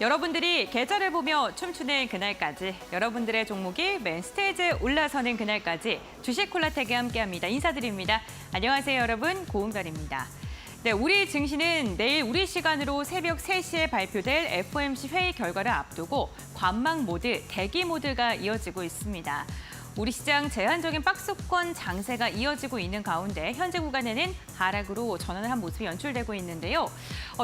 여러분들이 계절을 보며 춤추는 그날까지, 여러분들의 종목이 맨 스테이지에 올라서는 그날까지 주식 콜라텍이 함께합니다. 인사드립니다. 안녕하세요, 여러분. 고은별입니다. 네, 우리 증시는 내일 우리 시간으로 새벽 3시에 발표될 FOMC 회의 결과를 앞두고 관망 모드, 대기 모드가 이어지고 있습니다. 우리 시장 제한적인 박스권 장세가 이어지고 있는 가운데 현재 구간에는 하락으로 전환을 한 모습이 연출되고 있는데요.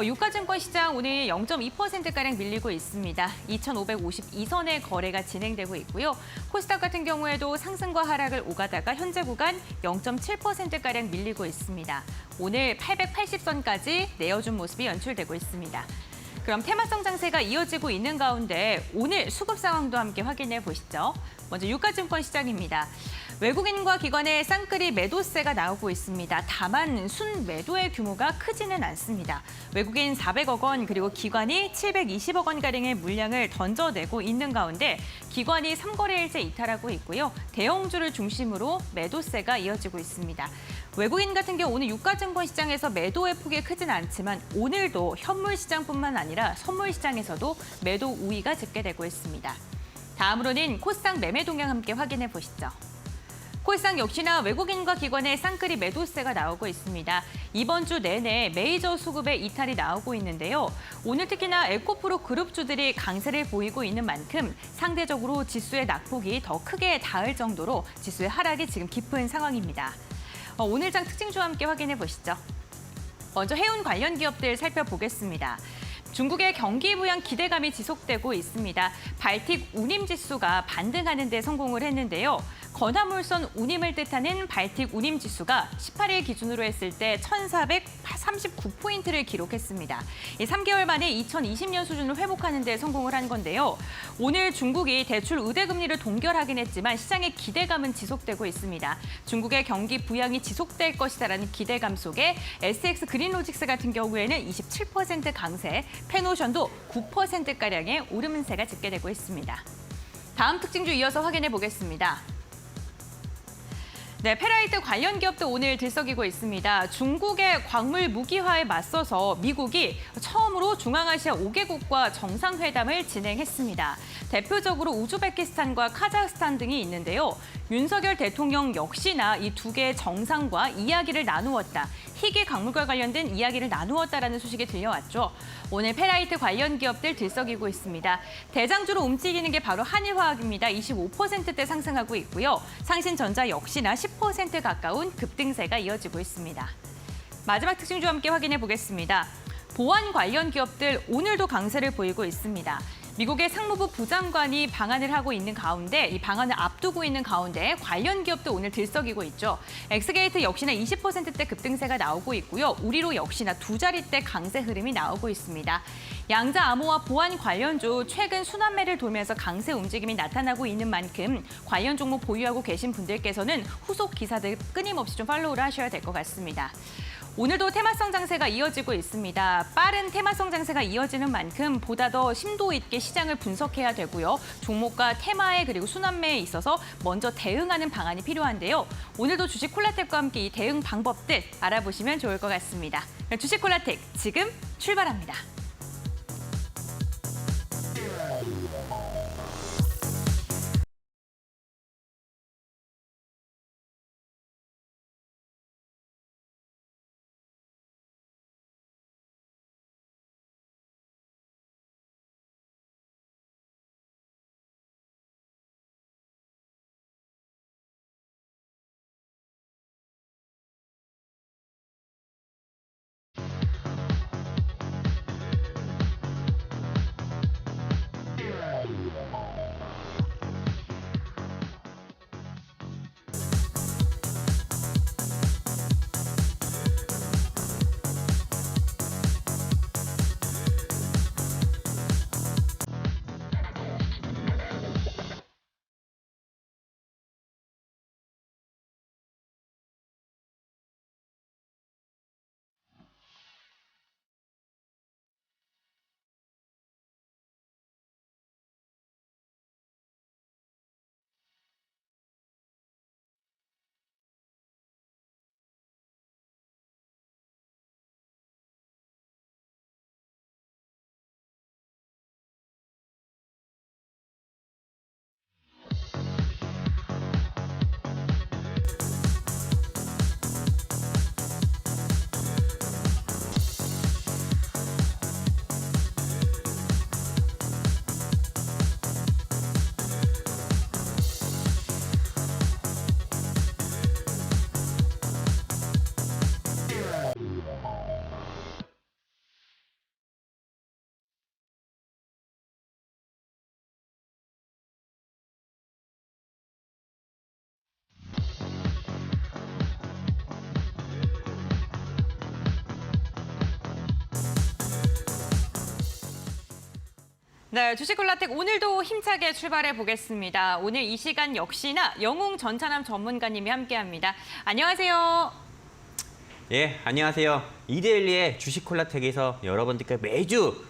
유가증권 시장 오늘 0.2%가량 밀리고 있습니다. 2,552선의 거래가 진행되고 있고요. 코스닥 같은 경우에도 상승과 하락을 오가다가 현재 구간 0.7%가량 밀리고 있습니다. 오늘 880선까지 내어준 모습이 연출되고 있습니다. 그럼 테마성 장세가 이어지고 있는 가운데 오늘 수급 상황도 함께 확인해 보시죠. 먼저 유가증권 시장입니다. 외국인과 기관의 쌍끌이 매도세가 나오고 있습니다. 다만 순매도의 규모가 크지는 않습니다. 외국인 400억 원 그리고 기관이 720억 원가량의 물량을 던져내고 있는 가운데 기관이 3거래일째 이탈하고 있고요. 대형주를 중심으로 매도세가 이어지고 있습니다. 외국인 같은 경우 오늘 유가증권 시장에서 매도의 폭이 크진 않지만 오늘도 현물 시장뿐만 아니라 선물 시장에서도 매도 우위가 집계되고 있습니다. 다음으로는 코스닥 매매 동향 함께 확인해 보시죠. 코스닥 역시나 외국인과 기관의 쌍끌이 매도세가 나오고 있습니다. 이번 주 내내 메이저 수급의 이탈이 나오고 있는데요. 오늘 특히나 에코프로 그룹주들이 강세를 보이고 있는 만큼 상대적으로 지수의 낙폭이 더 크게 닿을 정도로 지수의 하락이 지금 깊은 상황입니다. 오늘 장 특징주 함께 확인해 보시죠. 먼저 해운 관련 기업들 살펴보겠습니다. 중국의 경기 부양 기대감이 지속되고 있습니다. 발틱 운임지수가 반등하는 데 성공을 했는데요. 건화물선 운임을 뜻하는 발틱 운임지수가 18일 기준으로 했을 때 1,439포인트를 기록했습니다. 3개월 만에 2020년 수준을 회복하는 데 성공을 한 건데요. 오늘 중국이 대출 우대금리를 동결하긴 했지만 시장의 기대감은 지속되고 있습니다. 중국의 경기 부양이 지속될 것이다라는 기대감 속에 SX 그린로직스 같은 경우에는 27% 강세, 페노션도 9%가량의 오름세가 집계되고 있습니다. 다음 특징주 이어서 확인해 보겠습니다. 네, 페라이트 관련 기업도 오늘 들썩이고 있습니다. 중국의 광물 무기화에 맞서서 미국이 처음으로 중앙아시아 5개국과 정상회담을 진행했습니다. 대표적으로 우즈베키스탄과 카자흐스탄 등이 있는데요. 윤석열 대통령 역시나 이 두 개의 정상과 이야기를 나누었다. 희귀 광물과 관련된 이야기를 나누었다라는 소식이 들려왔죠. 오늘 페라이트 관련 기업들 들썩이고 있습니다. 대장주로 움직이는 게 바로 한일화학입니다. 25%대 상승하고 있고요. 상신전자 역시나 10% 가까운 급등세가 이어지고 있습니다. 마지막 특징주 함께 확인해 보겠습니다. 보안 관련 기업들 오늘도 강세를 보이고 있습니다. 미국의 상무부 부장관이 방한을 하고 있는 가운데 이 방한을 앞두고 있는 가운데 관련 기업도 오늘 들썩이고 있죠. 엑스게이트 역시나 20%대 급등세가 나오고 있고요. 우리로 역시나 두 자릿대 강세 흐름이 나오고 있습니다. 양자 암호화 보안 관련주 최근 순환매를 돌면서 강세 움직임이 나타나고 있는 만큼 관련 종목 보유하고 계신 분들께서는 후속 기사들 끊임없이 좀 팔로우를 하셔야 될 것 같습니다. 오늘도 테마성 장세가 이어지고 있습니다. 빠른 테마성 장세가 이어지는 만큼 보다 더 심도 있게 시장을 분석해야 되고요. 종목과 테마에 그리고 순환매에 있어서 먼저 대응하는 방안이 필요한데요. 오늘도 주식 콜라텍과 함께 이 대응 방법들 알아보시면 좋을 것 같습니다. 주식 콜라텍 지금 출발합니다. 네, 주식콜라텍 오늘도 힘차게 출발해 보겠습니다. 오늘 이 시간 역시나 영웅 전차남 전문가님이 함께합니다. 안녕하세요. 예, 안녕하세요. 이데일리의 주식콜라텍에서 여러분들께 매주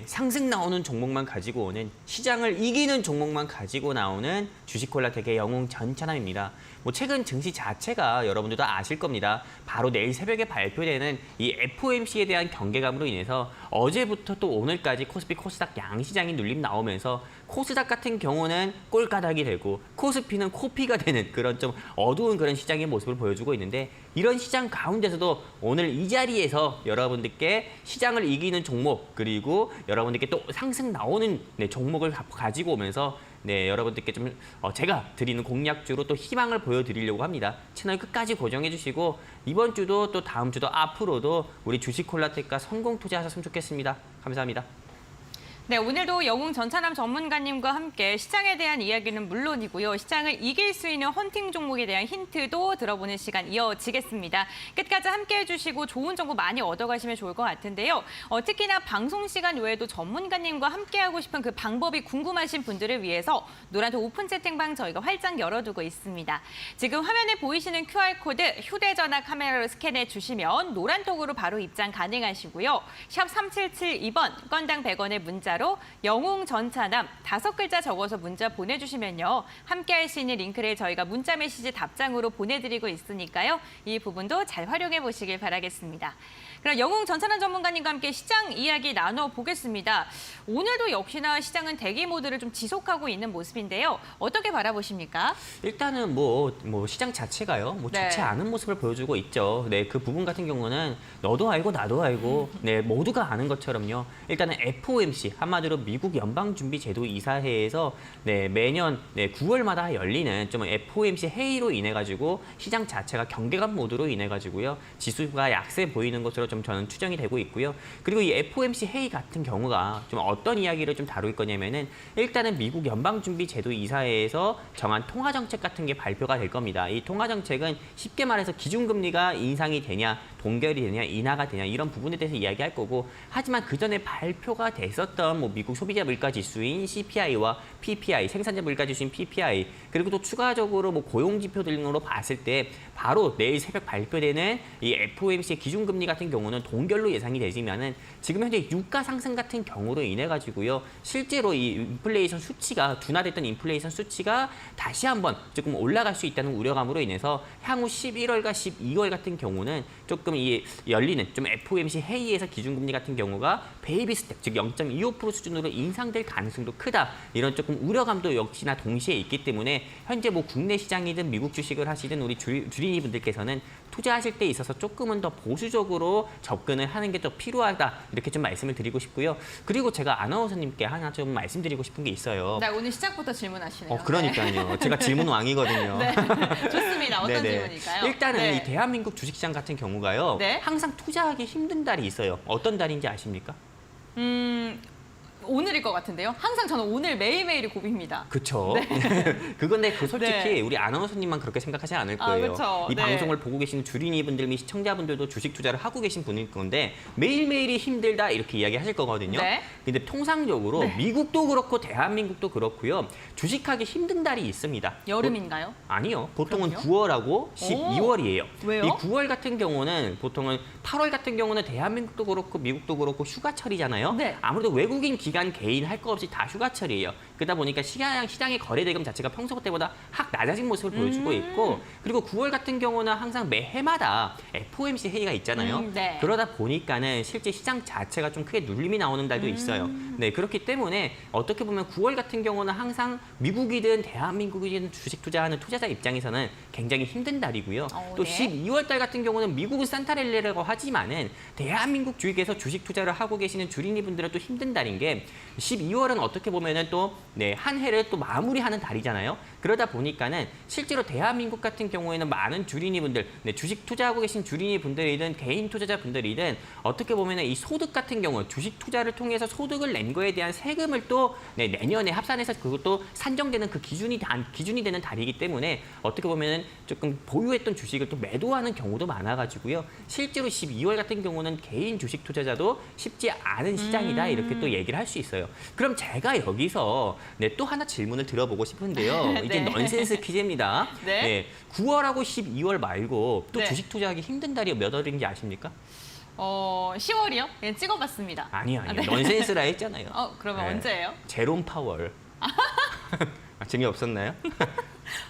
상승 나오는 종목만 가지고 오는, 시장을 이기는 종목만 가지고 나오는 주식콜라텍의 영웅 전차남입니다. 최근 증시 자체가 여러분들도 아실 겁니다. 바로 내일 새벽에 발표되는 이 FOMC에 대한 경계감으로 인해서 어제부터 또 오늘까지 코스피, 코스닥 양시장이 눌림 나오면서 코스닥 같은 경우는 꼴가닥이 되고 코스피는 코피가 되는 그런 좀 어두운 그런 시장의 모습을 보여주고 있는데, 이런 시장 가운데서도 오늘 이 자리에서 여러분들께 시장을 이기는 종목, 그리고 여러분들께 또 상승 나오는 종목을 가지고 오면서 여러분들께 좀 제가 드리는 공략주로 또 희망을 보여드리려고 합니다. 채널 끝까지 고정해 주시고 이번 주도 또 다음 주도 앞으로도 우리 주식콜라텍과 성공 투자하셨으면 좋겠습니다. 감사합니다. 네, 오늘도 영웅 전차남 전문가님과 함께 시장에 대한 이야기는 물론이고요. 시장을 이길 수 있는 헌팅 종목에 대한 힌트도 들어보는 시간 이어지겠습니다. 끝까지 함께해 주시고 좋은 정보 많이 얻어가시면 좋을 것 같은데요. 특히나 방송 시간 외에도 전문가님과 함께하고 싶은 그 방법이 궁금하신 분들을 위해서 노란톡 오픈 채팅방 저희가 활짝 열어두고 있습니다. 지금 화면에 보이시는 QR코드 휴대전화 카메라로 스캔해 주시면 노란톡으로 바로 입장 가능하시고요. 샵 3772번 건당 100원의 문자로 영웅 전차남 5글자 적어서 문자 보내주시면요. 함께할 수 있는 링크를 저희가 문자 메시지 답장으로 보내드리고 있으니까요. 이 부분도 잘 활용해 보시길 바라겠습니다. 그럼 영웅 전차남 전문가님과 함께 시장 이야기 나눠보겠습니다. 오늘도 역시나 시장은 대기 모드를 좀 지속하고 있는 모습인데요. 어떻게 바라보십니까? 일단은 시장 자체가요, 좋지 않은 모습을 보여주고 있죠. 그 부분 같은 경우는 너도 알고 나도 알고 모두가 아는 것처럼요. 일단은 FOMC, 한마디로 미국 연방준비제도 이사회에서 매년 9월마다 열리는 좀 FOMC 회의로 인해 가지고 시장 자체가 경계감 모드로 인해 가지고요, 지수가 약세 보이는 것으로 좀 저는 추정이 되고 있고요. 그리고 이 FOMC 회의 같은 경우가 좀 어떤 이야기를 좀 다룰 거냐면은, 일단은 미국 연방준비제도 이사회에서 정한 통화정책 같은 게 발표가 될 겁니다. 이 통화정책은 쉽게 말해서 기준금리가 인상이 되냐, 동결이 되냐, 인하가 되냐, 이런 부분에 대해서 이야기할 거고, 하지만 그 전에 발표가 됐었던 미국 소비자 물가 지수인 CPI와 PPI, 생산자 물가 지수인 PPI, 그리고 또 추가적으로 고용 지표 등으로 봤을 때 바로 내일 새벽 발표되는 이 FOMC의 기준금리 같은 경우는 동결로 예상이 되지만은, 지금 현재 유가 상승 같은 경우로 인해 가지고요, 실제로 이 인플레이션 수치가, 둔화됐던 인플레이션 수치가 다시 한번 조금 올라갈 수 있다는 우려감으로 인해서 향후 11월과 12월 같은 경우는 조금 이 열리는 좀 FOMC 회의에서 기준금리 같은 경우가 베이비 스텝, 즉 0.25% 수준으로 인상될 가능성도 크다, 이런 조금 우려감도 역시나 동시에 있기 때문에 현재 국내 시장이든 미국 주식을 하시든 우리 주린이 분들께서는 투자하실 때 있어서 조금은 더 보수적으로 접근을 하는 게 더 필요하다, 이렇게 좀 말씀을 드리고 싶고요. 그리고 제가 아나운서님께 하나 좀 말씀드리고 싶은 게 있어요. 네, 오늘 시작부터 질문하시네요. 그러니까요. 제가 질문 왕이거든요. 네, 좋습니다. 어떤 질문일까요? 일단은 이 대한민국 주식시장 같은 경우가요, 항상 투자하기 힘든 달이 있어요. 어떤 달인지 아십니까? 오늘일 것 같은데요. 항상 저는 오늘 매일매일이 고비입니다. 그렇죠. 그건데 솔직히 우리 아나운서님만 그렇게 생각하지 않을 거예요. 이 방송을 보고 계시는 주린이분들 및 시청자분들도 주식 투자를 하고 계신 분일 건데 매일매일이 힘들다, 이렇게 이야기하실 거거든요. 근데 통상적으로 미국도 그렇고 대한민국도 그렇고요, 주식하기 힘든 달이 있습니다. 여름인가요? 아니요. 보통은 9월하고 12월이에요. 왜요? 이 9월 같은 경우는 보통은 8월 같은 경우는 대한민국도 그렇고 미국도 그렇고 휴가철이잖아요. 아무래도 외국인 기간 개인 할 거 없이 다 휴가철이에요. 그러다 보니까 시장의 거래 대금 자체가 평소 때보다 확 낮아진 모습을 보여주고 있고, 그리고 9월 같은 경우는 항상 매 해마다 FOMC 회의가 있잖아요. 그러다 보니까는 실제 시장 자체가 좀 크게 눌림이 나오는 달도 있어요. 그렇기 때문에 어떻게 보면 9월 같은 경우는 항상 미국이든 대한민국이든 주식 투자하는 투자자 입장에서는 굉장히 힘든 달이고요. 또 12월 달 같은 경우는 미국은 산타렐레라고 하지만은 대한민국 주식에서 주식 투자를 하고 계시는 주린이 분들은 또 힘든 달인 게, 12월은 어떻게 보면은 또 한 해를 또 마무리하는 달이잖아요. 그러다 보니까는 실제로 대한민국 같은 경우에는 많은 주린이 분들, 주식 투자하고 계신 주린이 분들이든 개인 투자자 분들이든 어떻게 보면은 이 소득 같은 경우, 주식 투자를 통해서 소득을 낸 거에 대한 세금을 또 내년에 합산해서 그것도 산정되는 그 기준이 되는 달이기 때문에 어떻게 보면은 조금 보유했던 주식을 또 매도하는 경우도 많아가지고요. 실제로 12월 같은 경우는 개인 주식 투자자도 쉽지 않은 시장이다, 이렇게 또 얘기를 할 수 수 있어요. 그럼 제가 여기서 또 하나 질문을 들어보고 싶은데요. 이게 네. 넌센스 퀴즈입니다. 네. 9월하고 12월 말고 또 네. 주식 투자하기 힘든 달이 몇 월인지 아십니까? 10월이요? 예, 찍어봤습니다. 아니요. 네. 넌센스라 했잖아요. 그러면 네. 언제예요? 제롬 파월. 재미없었나요?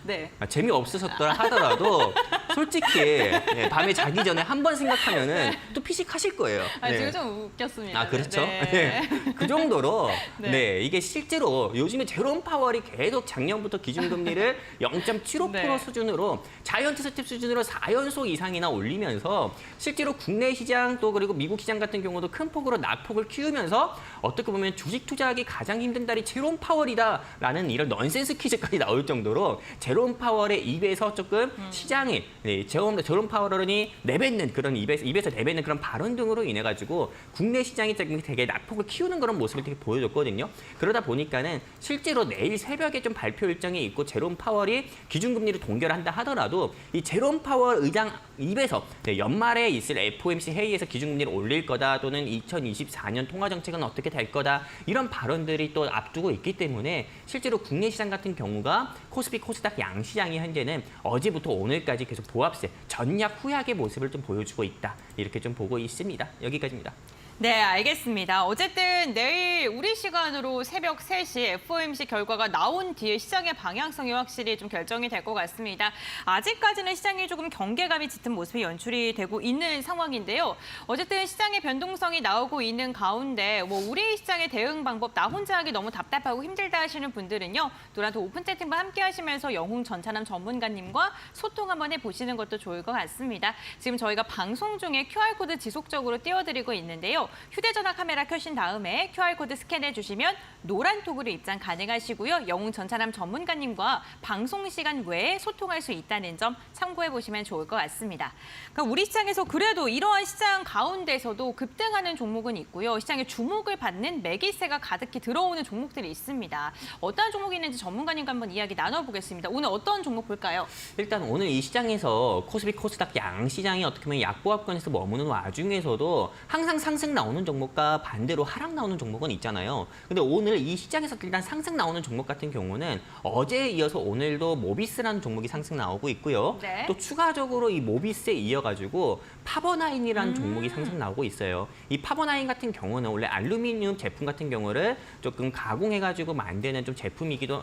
네. 재미없으셨더라 하더라도 솔직히 밤에 자기 전에 한 번 생각하면은 또 피식하실 거예요. 지금 좀 웃겼습니다. 아, 그렇죠. 네. 그 정도로 네. 이게 실제로 요즘에 제롬 파월이 계속 작년부터 기준금리를 0.75% 네. 수준으로 자이언트 스텝 수준으로 4연속 이상이나 올리면서 실제로 국내 시장 또 그리고 미국 시장 같은 경우도 큰 폭으로 낙폭을 키우면서 어떻게 보면 주식 투자하기 가장 힘든 달이 제롬 파월이다라는 이런 넌센스 퀴즈까지 나올 정도로 제롬 파월의 입에서 조금 시장이 제롬 파월이 내뱉는 그런 입에서 내뱉는 그런 발언 등으로 인해 가지고 국내 시장이 되게 낙폭을 키우는 그런 모습을 되게 보여줬거든요. 그러다 보니까는 실제로 내일 새벽에 좀 발표 일정이 있고 제롬 파월이 기준금리를 동결한다 하더라도 이 제롬 파월 의장 입에서 연말에 있을 FOMC 회의에서 기준금리를 올릴 거다 또는 2024년 통화정책은 어떻게 될 거다 이런 발언들이 또 앞두고 있기 때문에 실제로 국내 시장 같은 경우가 코스피 코스닥 양시장이 현재는 어제부터 오늘까지 계속 보합세 전략 후약의 모습을 좀 보여주고 있다 이렇게 좀 보고 있습니다. 여기까지입니다. 네, 알겠습니다. 어쨌든 내일 우리 시간으로 새벽 3시 FOMC 결과가 나온 뒤에 시장의 방향성이 확실히 좀 결정이 될 것 같습니다. 아직까지는 시장이 조금 경계감이 짙은 모습이 연출이 되고 있는 상황인데요. 어쨌든 시장의 변동성이 나오고 있는 가운데 우리 시장의 대응 방법 나 혼자 하기 너무 답답하고 힘들다 하시는 분들은요. 노란토 오픈 채팅방 함께 하시면서 영웅 전찬남 전문가님과 소통 한번 해보시는 것도 좋을 것 같습니다. 지금 저희가 방송 중에 QR코드 지속적으로 띄워드리고 있는데요. 휴대전화 카메라 켜신 다음에 QR코드 스캔해 주시면 노란톡으로 입장 가능하시고요. 영웅 전차남 전문가님과 방송 시간 외에 소통할 수 있다는 점 참고해 보시면 좋을 것 같습니다. 그러니까 우리 시장에서 그래도 이러한 시장 가운데서도 급등하는 종목은 있고요. 시장에 주목을 받는 매기세가 가득히 들어오는 종목들이 있습니다. 어떤 종목이 있는지 전문가님과 한번 이야기 나눠보겠습니다. 오늘 어떤 종목 볼까요? 일단 오늘 이 시장에서 코스피 코스닥 양시장이 어떻게 보면 약보합권에서 머무는 와중에서도 항상 상승 나오는 종목과 반대로 하락 나오는 종목은 있잖아요. 근데 오늘 이 시장에서 일단 상승 나오는 종목 같은 경우는 어제에 이어서 오늘도 모비스라는 종목이 상승 나오고 있고요. 네. 또 추가적으로 이 모비스에 이어가지고 파버나인이라는 종목이 상승 나오고 있어요. 이 파버나인 같은 경우는 원래 알루미늄 제품 같은 경우를 조금 가공해가지고 만드는 좀 제품이기도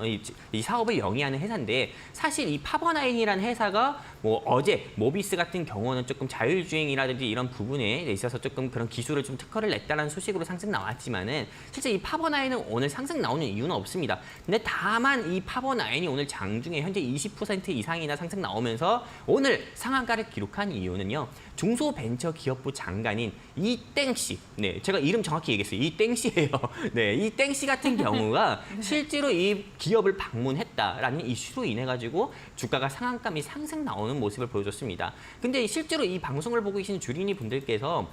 이 사업을 영위하는 회사인데 사실 이 파버나인이라는 회사가 어제 모비스 같은 경우는 조금 자율주행이라든지 이런 부분에 있어서 조금 그런 기술을 좀 특허를 냈다는 소식으로 상승 나왔지만은 실제 이 파버나인은 오늘 상승 나오는 이유는 없습니다. 근데 다만 이 파버나인이 오늘 장중에 현재 20% 이상이나 상승 나오면서 오늘 상한가를 기록한 이유는요. 중소벤처기업부 장관인 이땡 씨, 제가 이름 정확히 얘기했어요. 이땡 씨예요. 이땡 씨 같은 경우가 실제로 이 기업을 방문했다라는 이슈로 인해 가지고 주가가 상한가 및 상승 나오는 모습을 보여줬습니다. 근데 실제로 이 방송을 보고 계신 주린이 분들께서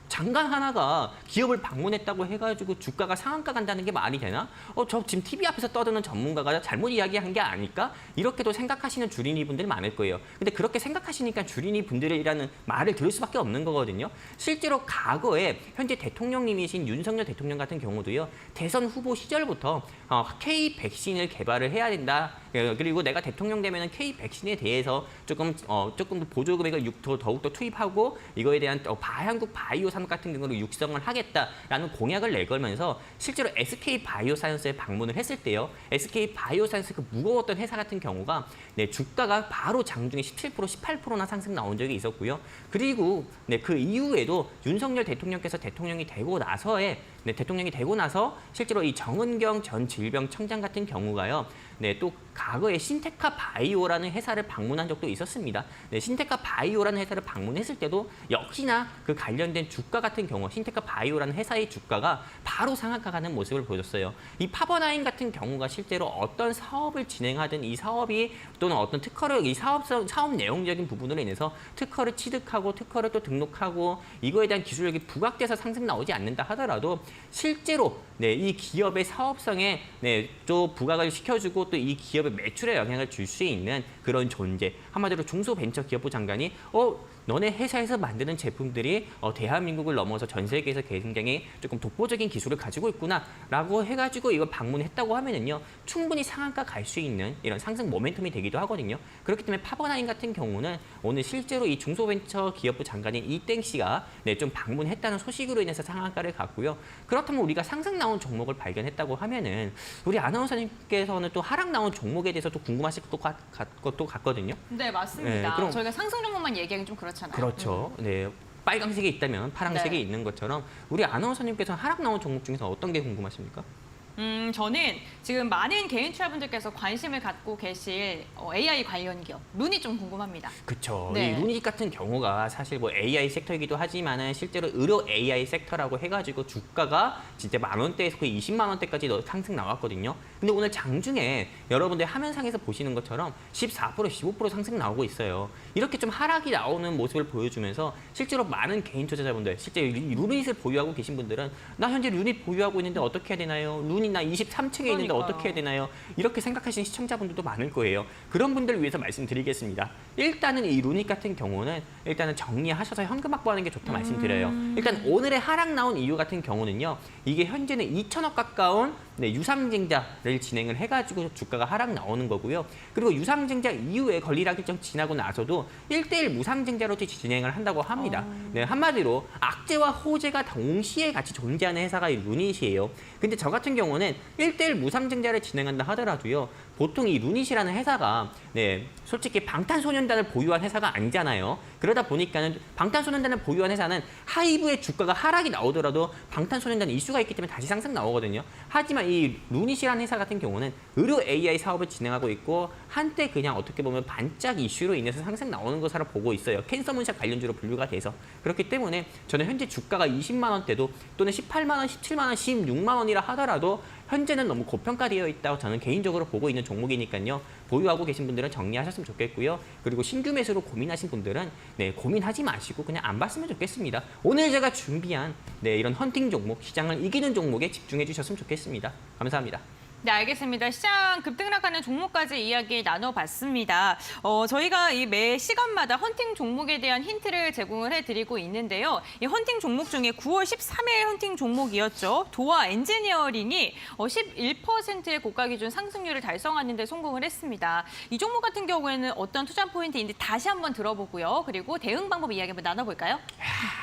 장관 하나가 기업을 방문했다고 해가지고 주가가 상한가 간다는 게 말이 되나? 저 지금 TV 앞에서 떠드는 전문가가 잘못 이야기한 게 아닐까? 이렇게도 생각하시는 주린이 분들이 많을 거예요. 근데 그렇게 생각하시니까 주린이 분들이라는 말을 들을 수밖에 없는 거거든요. 실제로 과거에 현재 대통령님이신 윤석열 대통령 같은 경우도요. 대선 후보 시절부터 K 백신을 개발을 해야 된다. 그리고 내가 대통령 되면은 K 백신에 대해서 조금 더 보조 금액을 더욱더 투입하고 이거에 대한 한국 바이오 산업 같은 경우로 육성을 하겠다라는 공약을 내걸면서 실제로 SK 바이오사이언스에 방문을 했을 때요. SK 바이오사이언스 그 무거웠던 회사 같은 경우가 주가가 바로 장중에 17%, 18%나 상승 나온 적이 있었고요. 그리고 그 이후에도 윤석열 대통령께서 대통령이 되고 나서 실제로 이 정은경 전 질병청장 같은 경우가요. 또 과거에 신테카 바이오라는 회사를 방문한 적도 있었습니다. 신테카 바이오라는 회사를 방문했을 때도 역시나 그 관련된 주가 같은 경우 신테카 바이오라는 회사의 주가가 바로 상한가 가는 모습을 보였어요. 이 파버나인 같은 경우가 실제로 어떤 사업을 진행하든 이 사업이 또는 어떤 특허를 이 사업 내용적인 부분으로 인해서 특허를 취득하고 특허를 또 등록하고 이거에 대한 기술력이 부각돼서 상승 나오지 않는다 하더라도 실제로 이 기업의 사업성에 또 부각을 시켜주고 또 이 기업의 매출에 영향을 줄 수 있는 그런 존재. 한마디로 중소벤처기업부 장관이 너네 회사에서 만드는 제품들이 대한민국을 넘어서 전 세계에서 굉장히 조금 독보적인 기술을 가지고 있구나라고 해가지고 이걸 방문했다고 하면은요 충분히 상한가 갈 수 있는 이런 상승 모멘텀이 되기도 하거든요. 그렇기 때문에 파버나인 같은 경우는 오늘 실제로 이 중소벤처기업부 장관인 이땡 씨가 좀 방문했다는 소식으로 인해서 상한가를 갔고요. 그렇다면 우리가 상승 나온 종목을 발견했다고 하면은 우리 아나운서님께서는 또 하락 나온 종목에 대해서 또 궁금하실 것도 같거든요. 네, 맞습니다. 네, 그럼- 저희가 상승 종목만 얘기하기는 좀 그렇잖아요. 그렇죠. 네. 빨강색이 있다면 파란색이 네. 있는 것처럼 우리 아나운서님께서는 하락 나온 종목 중에서 어떤 게 궁금하십니까? 저는 지금 많은 개인 투자분들께서 관심을 갖고 계실 AI 관련 기업, 룬이 좀 궁금합니다. 그렇죠. 네. 이 루닛 같은 경우가 사실 뭐 AI 섹터이기도 하지만은 실제로 의료 AI 섹터라고 해가지고 주가가 진짜 10,000원대에서 거의 20만 원대까지 상승 나왔거든요. 근데 오늘 장중에 여러분들 화면상에서 보시는 것처럼 14%, 15% 상승 나오고 있어요. 이렇게 좀 하락이 나오는 모습을 보여주면서 실제로 많은 개인 투자자분들, 실제 이 루닛을 보유하고 계신 분들은 나 현재 루닛 보유하고 있는데 어떻게 해야 되나요? 루닛 나 23층에 있는데 그러니까요. 어떻게 해야 되나요? 이렇게 생각하시는 시청자분들도 많을 거예요. 그런 분들을 위해서 말씀드리겠습니다. 일단은 이 루닛 같은 경우는 일단은 정리하셔서 현금 확보하는 게 좋다 말씀드려요. 일단 오늘의 하락 나온 이유 같은 경우는요. 이게 현재는 2천억 가까운 유상증자를 진행을 해가지고 주가가 하락 나오는 거고요. 그리고 유상증자 이후에 권리락 일정 지나고 나서도 1대1 무상증자로 진행을 한다고 합니다. 네, 한마디로 악재와 호재가 동시에 같이 존재하는 회사가 이 루닛이에요. 근데 저 같은 경우는 1대1 무상증자를 진행한다 하더라도요. 보통 이 루닛이라는 회사가 솔직히 방탄소년단을 보유한 회사가 아니잖아요. 그러다 보니까는 방탄소년단을 보유한 회사는 하이브의 주가가 하락이 나오더라도 방탄소년단 이슈가 있기 때문에 다시 상승 나오거든요. 하지만 이 루닛이라는 회사 같은 경우는 의료 AI 사업을 진행하고 있고 한때 그냥 어떻게 보면 반짝 이슈로 인해서 상승 나오는 것으로 보고 있어요. 캔서 문샷 관련주로 분류가 돼서. 그렇기 때문에 저는 현재 주가가 20만 원대도 또는 18만 원, 17만 원, 16만 원이라 하더라도 현재는 너무 고평가되어 있다고 저는 개인적으로 보고 있는 종목이니까요. 보유하고 계신 분들은 정리하셨으면 좋겠고요. 그리고 신규 매수로 고민하신 분들은 고민하지 마시고 그냥 안 봤으면 좋겠습니다. 오늘 제가 준비한 이런 헌팅 종목, 시장을 이기는 종목에 집중해 주셨으면 좋겠습니다. 감사합니다. 네, 알겠습니다. 시장 급등락하는 종목까지 이야기 나눠봤습니다. 저희가 이 매 시간마다 헌팅 종목에 대한 힌트를 제공을 해드리고 있는데요. 이 헌팅 종목 중에 9월 13일 헌팅 종목이었죠. 도화 엔지니어링이 11%의 고가 기준 상승률을 달성하는 데 성공을 했습니다. 이 종목 같은 경우에는 어떤 투자 포인트인지 다시 한번 들어보고요. 그리고 대응 방법 이야기 한번 나눠볼까요?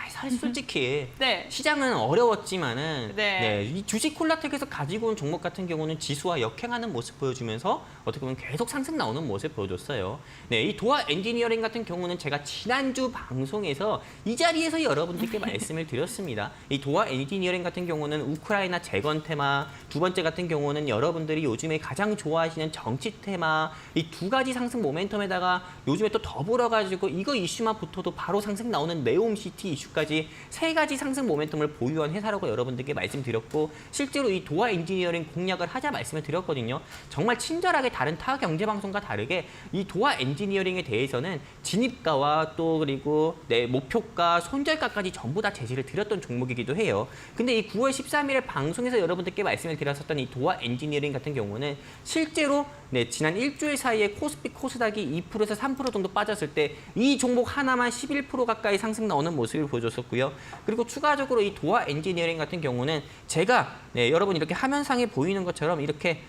사실 솔직히 네. 시장은 어려웠지만은 네. 이 주식 콜라텍에서 가지고 온 종목 같은 경우는 지수와 역행하는 모습 보여주면서 어떻게 보면 계속 상승 나오는 모습 보여줬어요. 이 도화 엔지니어링 같은 경우는 제가 지난주 방송에서 이 자리에서 여러분들께 말씀을 드렸습니다. 이 도화 엔지니어링 같은 경우는 우크라이나 재건 테마, 두 번째 같은 경우는 여러분들이 요즘에 가장 좋아하시는 정치 테마, 이 두 가지 상승 모멘텀에다가 요즘에 또 더불어 가지고 이거 이슈만 붙어도 바로 상승 나오는 네옴시티 이슈까지 세 가지 상승 모멘텀을 보유한 회사라고 여러분들께 말씀드렸고 실제로 이 도화 엔지니어링 공략을 하자 말씀을 드렸거든요. 정말 친절하게 다른 타 경제방송과 다르게 이 도화 엔지니어링에 대해서는 진입가와 또 그리고 목표가, 손절가까지 전부 다 제시를 드렸던 종목이기도 해요. 근데 이 9월 13일에 방송에서 여러분들께 말씀을 드렸었던 이 도화 엔지니어링 같은 경우는 실제로 지난 일주일 사이에 코스피, 코스닥이 2%에서 3% 정도 빠졌을 때 이 종목 하나만 11% 가까이 상승 나오는 모습을 보여줬었고요. 그리고 추가적으로 이 도화 엔지니어링 같은 경우는 제가 여러분 이렇게 화면상에 보이는 것처럼 이렇게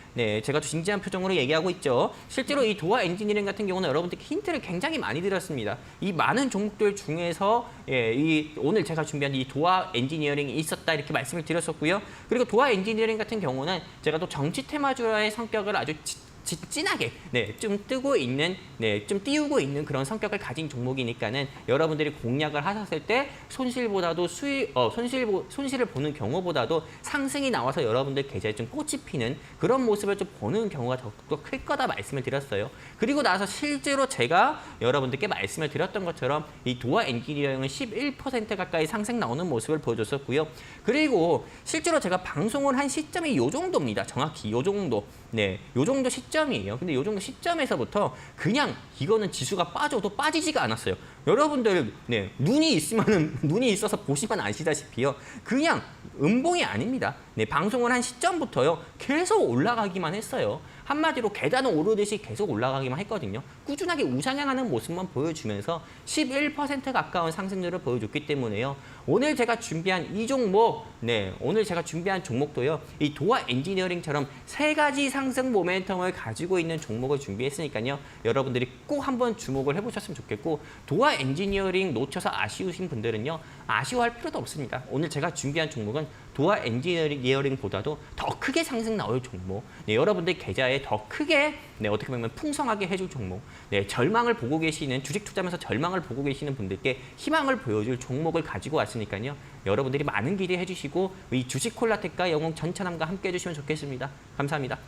제가 진지한 표정으로 얘기하고 있죠. 실제로 이 도화 엔지니어링 같은 경우는 여러분들께 힌트를 굉장히 많이 드렸습니다. 이 많은 종목들 중에서 오늘 제가 준비한 이 도화 엔지니어링이 있었다 이렇게 말씀을 드렸었고요. 그리고 도화 엔지니어링 같은 경우는 제가 또 정치 테마주의 성격을 아주 진하게 좀 뜨고 있는 좀 띄우고 있는 그런 성격을 가진 종목이니까는 여러분들이 공략을 하셨을 때 손실보다도 손실을 보는 경우보다도 상승이 나와서 여러분들 계좌에 좀 꽃이 피는 그런 모습을 좀 보는 경우가 더 클 거다 말씀을 드렸어요. 그리고 나서 실제로 제가 여러분들께 말씀을 드렸던 것처럼 이 도화 엔지니어링은 11% 가까이 상승 나오는 모습을 보여줬었고요. 그리고 실제로 제가 방송을 한 시점이 이 정도입니다. 정확히 이 정도. 이 정도 시점이에요. 근데 이 정도 시점에서부터 그냥 이거는 지수가 빠져도 빠지지가 않았어요. 여러분들 눈이 있어서 보시면 아시다시피요. 그냥 음봉이 아닙니다. 방송을 한 시점부터요. 계속 올라가기만 했어요. 한마디로 계단을 오르듯이 계속 올라가기만 했거든요. 꾸준하게 우상향하는 모습만 보여주면서 11% 가까운 상승률을 보여줬기 때문에요. 오늘 제가 준비한 이 종목, 오늘 제가 준비한 종목도요. 이 도화 엔지니어링처럼 3가지 상승 모멘텀을 가지고 있는 종목을 준비했으니까요. 여러분들이 꼭 한번 주목을 해보셨으면 좋겠고, 도화 엔지니어링 놓쳐서 아쉬우신 분들은요. 아쉬워할 필요도 없습니다. 오늘 제가 준비한 종목은 도화 엔지니어링보다도 더 크게 상승 나올 종목, 여러분들 계좌에 더 크게 어떻게 보면 풍성하게 해줄 종목, 절망을 보고 계시는, 주식 투자하면서 절망을 보고 계시는 분들께 희망을 보여줄 종목을 가지고 왔으니까요. 여러분들이 많은 기대해 주시고 이 주식 콜라텍과 영웅 전찬함과 함께 해주시면 좋겠습니다. 감사합니다.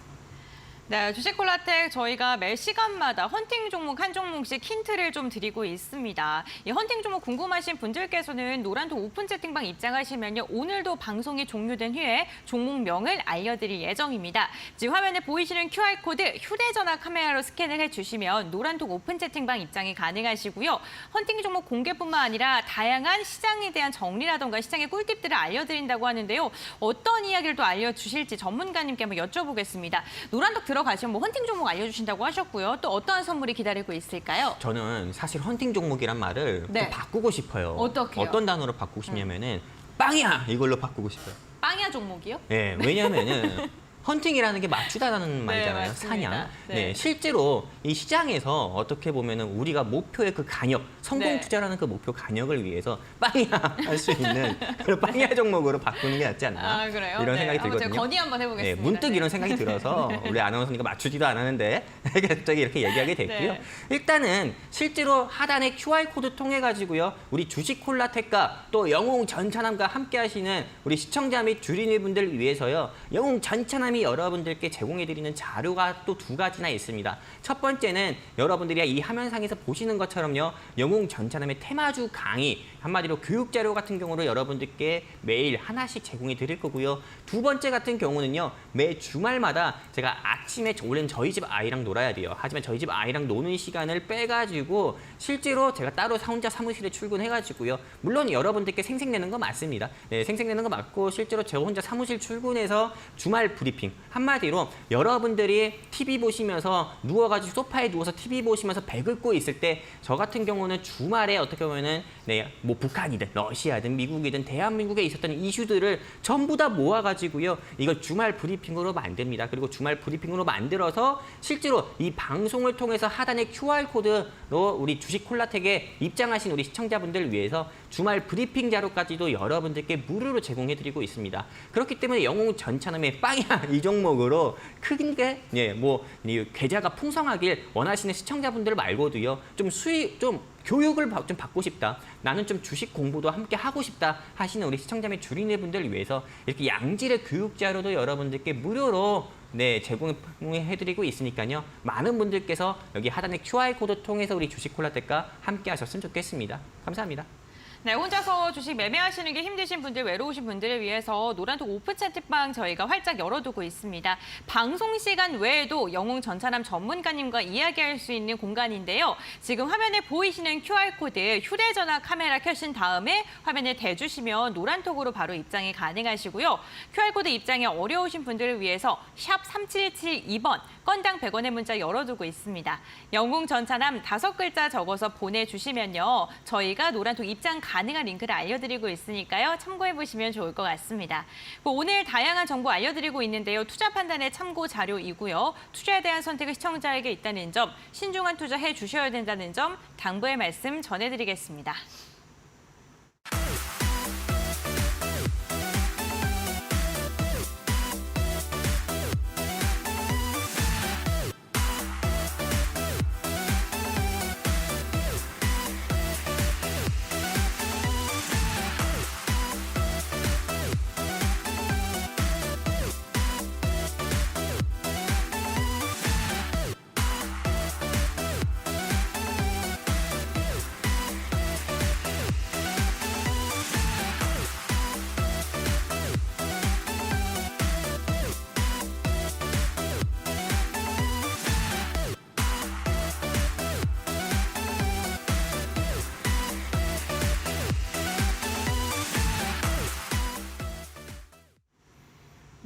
네, 주식콜라텍 저희가 매 시간마다 헌팅 종목 한 종목씩 힌트를 좀 드리고 있습니다. 이 헌팅 종목 궁금하신 분들께서는 노란톡 오픈 채팅방 입장하시면요. 오늘도 방송이 종료된 후에 종목명을 알려드릴 예정입니다. 지금 화면에 보이시는 QR코드 휴대전화 카메라로 스캔을 해주시면 노란톡 오픈 채팅방 입장이 가능하시고요. 헌팅 종목 공개뿐만 아니라 다양한 시장에 대한 정리라던가 시장의 꿀팁들을 알려드린다고 하는데요. 어떤 이야기를 또 알려주실지 전문가님께 한번 여쭤보겠습니다. 노란톡 들어가시면 뭐 헌팅 종목 알려주신다고 하셨고요. 또 어떠한 선물이 기다리고 있을까요? 저는 사실 헌팅 종목이란 말을 좀 바꾸고 싶어요. 어떻게요? 어떤 단어로 바꾸고 싶냐면은 빵이야 이걸로 바꾸고 싶어요. 빵이야 종목이요? 네, 왜냐하면은 헌팅이라는 게 맞추다라는 말이잖아요. 맞습니다. 사냥. 네. 실제로 이 시장에서 어떻게 보면은 우리가 목표의 그 간역, 성공 투자라는 그 목표 간역을 위해서 빵이야 할 수 있는 그런 빵이야 종목으로 바꾸는 게 낫지 않나. 아, 그래요? 이런 생각이 한번 들거든요. 제가 건의 한번 해보겠습니다. 문득 이런 생각이 들어서 우리 아나운서니까 맞추지도 않았는데 갑자기 이렇게 얘기하게 됐고요. 네. 일단은 실제로 하단에 QR코드 통해 가지고요. 우리 주식 콜라텍과 또 영웅 전찬함과 함께 하시는 우리 시청자 및 주린이분들 위해서요. 영웅 전찬함이 여러분들께 제공해드리는 자료가 또 2가지나 있습니다. 첫 번째는 여러분들이 이 화면상에서 보시는 것처럼요. 영웅 전찬함의 테마주 강의, 한마디로 교육 자료 같은 경우를 여러분들께 매일 하나씩 제공해 드릴 거고요. 2번째 같은 경우는요. 매 주말마다 제가 아침에 원래는 저희 집 아이랑 놀아야 돼요. 하지만 저희 집 아이랑 노는 시간을 빼가지고 실제로 제가 따로 혼자 사무실에 출근해가지고요. 물론 여러분들께 생색내는 거 맞습니다. 네, 생색내는 거 맞고 실제로 제가 혼자 사무실 출근해서 주말 브리핑, 한마디로 여러분들이 TV 보시면서 누워가지고 소파에 누워서 TV 보시면서 배 긁고 있을 때 저 같은 경우는 주말에 어떻게 보면은 뭐 북한이든 러시아든 미국이든 대한민국에 있었던 이슈들을 전부 다 모아가지고요. 이걸 주말 브리핑으로 만듭니다. 그리고 주말 브리핑으로 만들어서 실제로 이 방송을 통해서 하단에 QR코드로 우리 주식 콜라텍에 입장하신 우리 시청자분들 위해서 주말 브리핑 자료까지도 여러분들께 무료로 제공해드리고 있습니다. 그렇기 때문에 영웅 전찬함의 빵이야 이 종목으로 크게 계좌가 풍성하길 원하시는 시청자분들 말고도요. 좀 교육을 좀 받고 싶다. 나는 좀 주식 공부도 함께 하고 싶다 하시는 우리 시청자 및 주린이분들을 위해서 이렇게 양질의 교육 자료도 여러분들께 무료로 제공해드리고 있으니까요. 많은 분들께서 여기 하단의 QR코드 통해서 우리 주식 콜라텍과 함께 하셨으면 좋겠습니다. 감사합니다. 네, 혼자서 주식 매매하시는 게 힘드신 분들, 외로우신 분들을 위해서 노란톡 오픈 채팅방 저희가 활짝 열어두고 있습니다. 방송 시간 외에도 영웅 전찬함 전문가님과 이야기할 수 있는 공간인데요. 지금 화면에 보이시는 QR코드 휴대전화 카메라 켜신 다음에 화면에 대주시면 노란톡으로 바로 입장이 가능하시고요. QR코드 입장이 어려우신 분들을 위해서 샵 3772번 건당 100원의 문자 열어두고 있습니다. 영웅 전찬함 5글자 적어서 보내주시면요. 저희가 노란톡 입장 가능한 링크를 알려드리고 있으니까요. 참고해보시면 좋을 것 같습니다. 오늘 다양한 정보 알려드리고 있는데요. 투자 판단의 참고 자료이고요. 투자에 대한 선택은 시청자에게 있다는 점, 신중한 투자해 주셔야 된다는 점 당부의 말씀 전해드리겠습니다.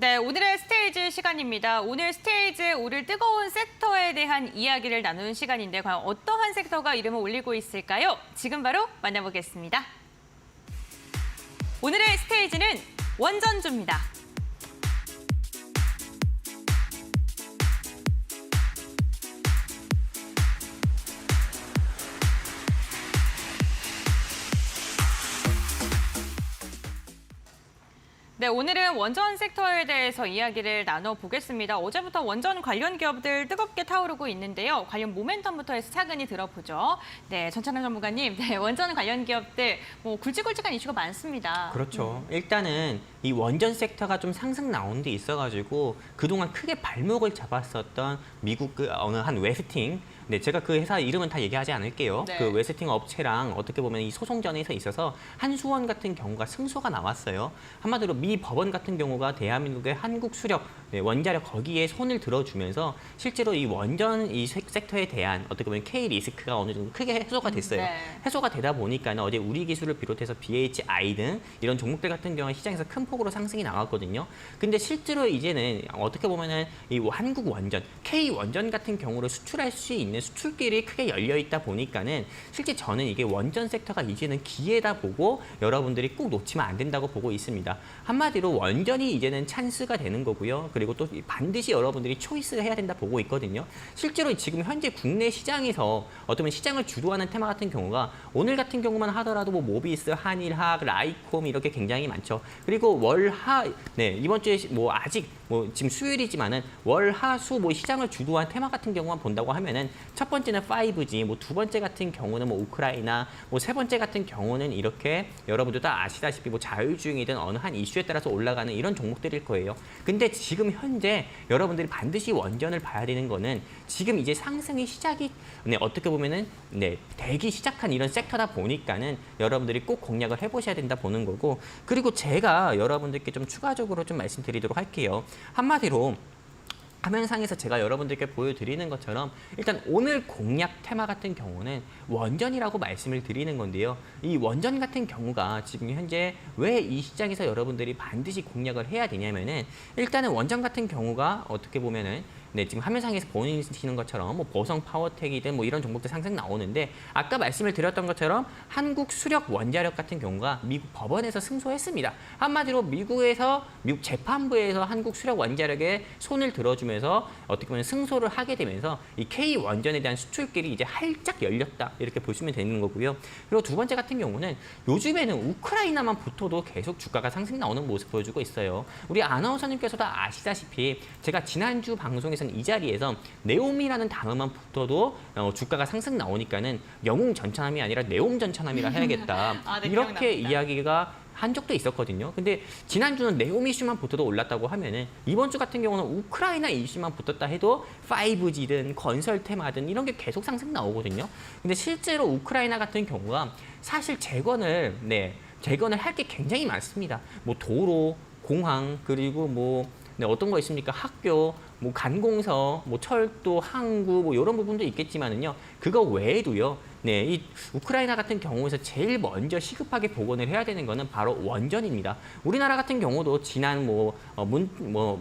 네, 오늘의 스테이지 시간입니다. 오늘 스테이지에 오를 뜨거운 섹터에 대한 이야기를 나누는 시간인데 과연 어떠한 섹터가 이름을 올리고 있을까요? 지금 바로 만나보겠습니다. 오늘의 스테이지는 원전주입니다. 네, 오늘은 원전 섹터에 대해서 이야기를 나눠보겠습니다. 어제부터 원전 관련 기업들 뜨겁게 타오르고 있는데요. 관련 모멘텀부터 해서 차근히 들어보죠. 네, 전찬환 전문가님, 네, 원전 관련 기업들 굵직굵직한 이슈가 많습니다. 그렇죠. 일단은 이 원전 섹터가 좀 상승 나온 데 있어가지고 그동안 크게 발목을 잡았었던 미국 그 어느 한 웨스팅, 네, 제가 그 회사 이름은 다 얘기하지 않을게요. 네. 그 웨스팅 업체랑 어떻게 보면 이 소송전에서 있어서 한수원 같은 경우가 승소가 나왔어요. 한마디로 미 법원 같은 경우가 대한민국의 한국 수력, 네, 원자력 거기에 손을 들어주면서 실제로 이 원전 이 섹터에 대한 어떻게 보면 K 리스크가 어느 정도 크게 해소가 됐어요. 네. 해소가 되다 보니까 어제 우리 기술을 비롯해서 BHI 등 이런 종목들 같은 경우는 시장에서 큰 폭으로 상승이 나왔거든요. 근데 실제로 이제는 어떻게 보면은 이 한국 원전, K 원전 같은 경우를 수출할 수 있는 수출길이 크게 열려 있다 보니까는 실제 저는 이게 원전 섹터가 이제는 기회다 보고 여러분들이 꼭 놓치면 안 된다고 보고 있습니다. 한마디로 원전이 이제는 찬스가 되는 거고요. 그리고 또 반드시 여러분들이 초이스를 해야 된다 보고 있거든요. 실제로 지금 현재 국내 시장에서 어떤 시장을 주도하는 테마 같은 경우가 오늘 같은 경우만 하더라도 뭐 모비스, 한일학, 라이콤 이렇게 굉장히 많죠. 그리고 월하, 네, 이번 주에 뭐 아직 뭐 지금 수요일이지만은 월하수 뭐 시장을 주도한 테마 같은 경우만 본다고 하면은 첫 번째는 5G, 뭐 두 번째 같은 경우는 뭐 우크라이나, 뭐 세 번째 같은 경우는 이렇게 여러분들 다 아시다시피 뭐 자율주행이든 어느 한 이슈에 따라서 올라가는 이런 종목들일 거예요. 근데 지금 현재 여러분들이 반드시 원전을 봐야 되는 거는 지금 이제 상승이 시작이 네, 어떻게 보면은 네, 되기 시작한 이런 섹터다 보니까는 여러분들이 꼭 공략을 해보셔야 된다 보는 거고, 그리고 제가 여러분들께 좀 추가적으로 좀 말씀드리도록 할게요. 한마디로 화면상에서 제가 여러분들께 보여드리는 것처럼 일단 오늘 공략 테마 같은 경우는 원전이라고 말씀을 드리는 건데요. 이 원전 같은 경우가 지금 현재 왜 이 시장에서 여러분들이 반드시 공략을 해야 되냐면은 일단은 원전 같은 경우가 어떻게 보면은 네, 지금 화면상에서 보이시는 것처럼 뭐 보성 파워텍이든 뭐 이런 종목들 상승 나오는데 아까 말씀을 드렸던 것처럼 한국 수력 원자력 같은 경우가 미국 법원에서 승소했습니다. 한마디로 미국 재판부에서 한국 수력 원자력에 손을 들어주면서 어떻게 보면 승소를 하게 되면서 이 K 원전에 대한 수출길이 이제 활짝 열렸다 이렇게 보시면 되는 거고요. 그리고 두 번째 같은 경우는 요즘에는 우크라이나만 붙어도 계속 주가가 상승 나오는 모습 보여주고 있어요. 우리 아나운서님께서도 아시다시피 제가 지난주 방송에서 이 자리에서 네옴이라는 단어만 붙어도 주가가 상승 나오니까는 영웅 전차남이 아니라 네옴 전차남이라 해야겠다. 아, 네, 이렇게 기억납니다. 이야기가 한 적도 있었거든요. 근데 지난주는 네옴 이슈만 붙어도 올랐다고 하면은 이번 주 같은 경우는 우크라이나 이슈만 붙었다 해도 5G든 건설 테마든 이런 게 계속 상승 나오거든요. 근데 실제로 우크라이나 같은 경우가 사실 재건을 할 게 굉장히 많습니다. 뭐 도로, 공항, 그리고 네, 어떤 거 있습니까? 학교, 뭐 간공서, 뭐 철도, 항구, 뭐 이런 부분도 있겠지만은요. 그거 외에도요. 네, 이 우크라이나 같은 경우에서 제일 먼저 시급하게 복원을 해야 되는 거는 바로 원전입니다. 우리나라 같은 경우도 지난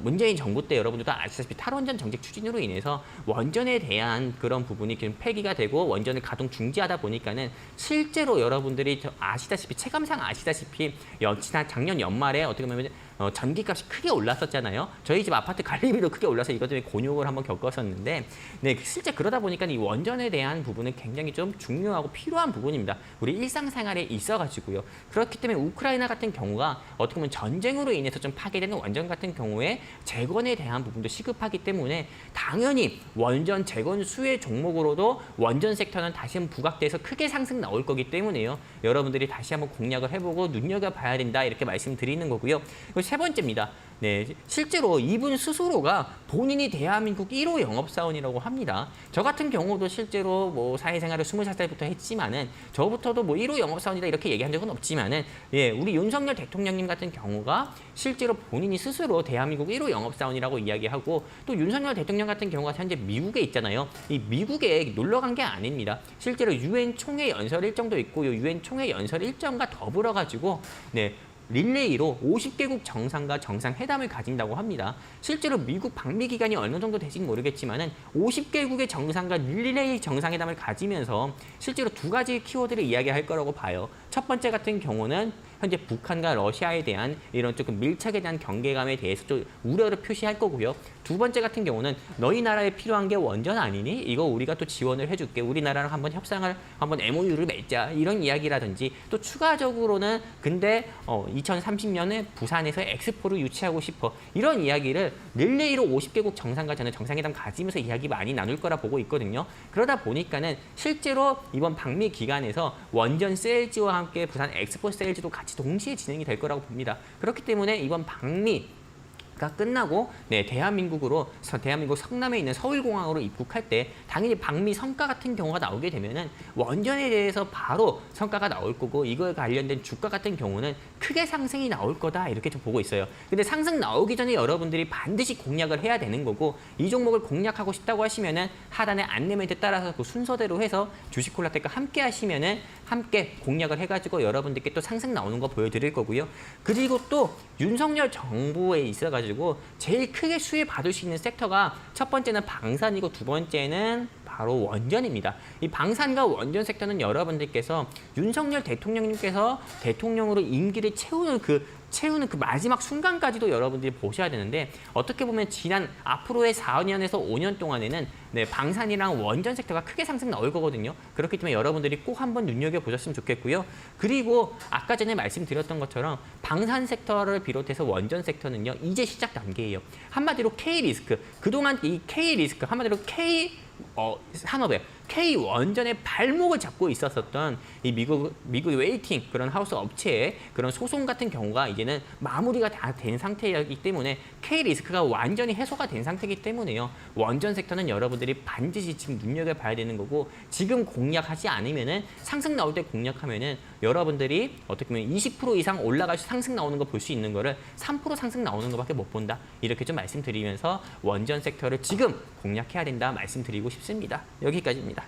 문재인 정부 때 여러분들도 아시다시피 탈원전 정책 추진으로 인해서 원전에 대한 그런 부분이 좀 폐기가 되고 원전을 가동 중지하다 보니까는 실제로 여러분들이 아시다시피 체감상 아시다시피 지난 작년 연말에 어떻게 보면 전기값이 크게 올랐었잖아요. 저희 집 아파트 관리비도 크게 올라서 이것 때문에 곤욕을 한번 겪었었는데, 네, 실제 그러다 보니까 이 원전에 대한 부분은 굉장히 좀 중요하고 필요한 부분입니다. 우리 일상생활에 있어가지고요. 그렇기 때문에 우크라이나 같은 경우가 어떻게 보면 전쟁으로 인해서 좀 파괴되는 원전 같은 경우에 재건에 대한 부분도 시급하기 때문에 당연히 원전 재건 수혜 종목으로도 원전 섹터는 다시 한번 부각돼서 크게 상승 나올 거기 때문에요. 여러분들이 다시 한번 공략을 해보고 눈여겨봐야 된다 이렇게 말씀드리는 거고요. 그리고 세 번째입니다. 네, 실제로 이분 스스로가 본인이 대한민국 1호 영업사원이라고 합니다. 저 같은 경우도 실제로 뭐 사회생활을 20살부터 했지만은 저부터도 뭐 1호 영업사원이다 이렇게 얘기한 적은 없지만은 예, 우리 윤석열 대통령님 같은 경우가 실제로 본인이 스스로 대한민국 1호 영업사원이라고 이야기하고 또 윤석열 대통령 같은 경우가 현재 미국에 있잖아요. 이 미국에 놀러 간 게 아닙니다. 실제로 유엔 총회 연설 일정도 있고 요 유엔 총회 연설 일정과 더불어 가지고 네, 릴레이로 50개국 정상과 정상회담을 가진다고 합니다. 실제로 미국 방미 기간이 어느 정도 될지는 모르겠지만은 50개국의 정상과 릴레이 정상회담을 가지면서 실제로 두 가지 키워드를 이야기할 거라고 봐요. 첫 번째 같은 경우는 현재 북한과 러시아에 대한 이런 조금 밀착에 대한 경계감에 대해서 좀 우려를 표시할 거고요. 두 번째 같은 경우는 너희 나라에 필요한 게 원전 아니니? 이거 우리가 또 지원을 해줄게. 우리나라랑 한번 협상을, 한번 MOU를 맺자. 이런 이야기라든지 또 추가적으로는 근데 2030년에 부산에서 엑스포를 유치하고 싶어. 이런 이야기를 릴레이로 50개국 정상과 저는 정상회담 가지면서 이야기 많이 나눌 거라 보고 있거든요. 그러다 보니까는 실제로 이번 방미 기간에서 원전 세일즈와 함께 부산 엑스포 세일즈도 같이 동시에 진행이 될 거라고 봅니다. 그렇기 때문에 이번 방미가 끝나고 대한민국 성남에 있는 서울공항으로 입국할 때 당연히 방미 성과 같은 경우가 나오게 되면은 원전에 대해서 바로 성과가 나올 거고 이거에 관련된 주가 같은 경우는 크게 상승이 나올 거다 이렇게 좀 보고 있어요. 근데 상승 나오기 전에 여러분들이 반드시 공략을 해야 되는 거고 이 종목을 공략하고 싶다고 하시면은 하단의 안내 멘트 따라서 그 순서대로 해서 주식콜라텍과 함께 하시면은 함께 공략을 해가지고 여러분들께 또 상승 나오는 거 보여드릴 거고요. 그리고 또 윤석열 정부에 있어가지고 제일 크게 수혜 받을 수 있는 섹터가 첫 번째는 방산이고 두 번째는 바로 원전입니다. 이 방산과 원전 섹터는 여러분들께서 윤석열 대통령님께서 대통령으로 임기를 채우는 그 마지막 순간까지도 여러분들이 보셔야 되는데 어떻게 보면 지난 앞으로의 4년에서 5년 동안에는 방산이랑 원전 섹터가 크게 상승 나올 거거든요. 그렇기 때문에 여러분들이 꼭 한번 눈여겨보셨으면 좋겠고요. 그리고 아까 전에 말씀드렸던 것처럼 방산 섹터를 비롯해서 원전 섹터는요. 이제 시작 단계예요. 한마디로 K리스크, 그동안 이 K리스크, 한마디로 산업에 K원전의 발목을 잡고 있었던 이 미국 웨이팅 그런 하우스 업체의 그런 소송 같은 경우가 이제는 마무리가 다 된 상태이기 때문에 K리스크가 완전히 해소가 된 상태이기 때문에요. 원전 섹터는 여러분들이 반드시 지금 눈여겨봐야 되는 거고 지금 공략하지 않으면은 상승 나올 때 공략하면은 여러분들이 어떻게 보면 20% 이상 올라가서 상승 나오는 거 볼 수 있는 거를 3% 상승 나오는 거밖에 못 본다. 이렇게 좀 말씀드리면서 원전 섹터를 지금 공략해야 된다 말씀드리고 싶습니다. 여기까지입니다.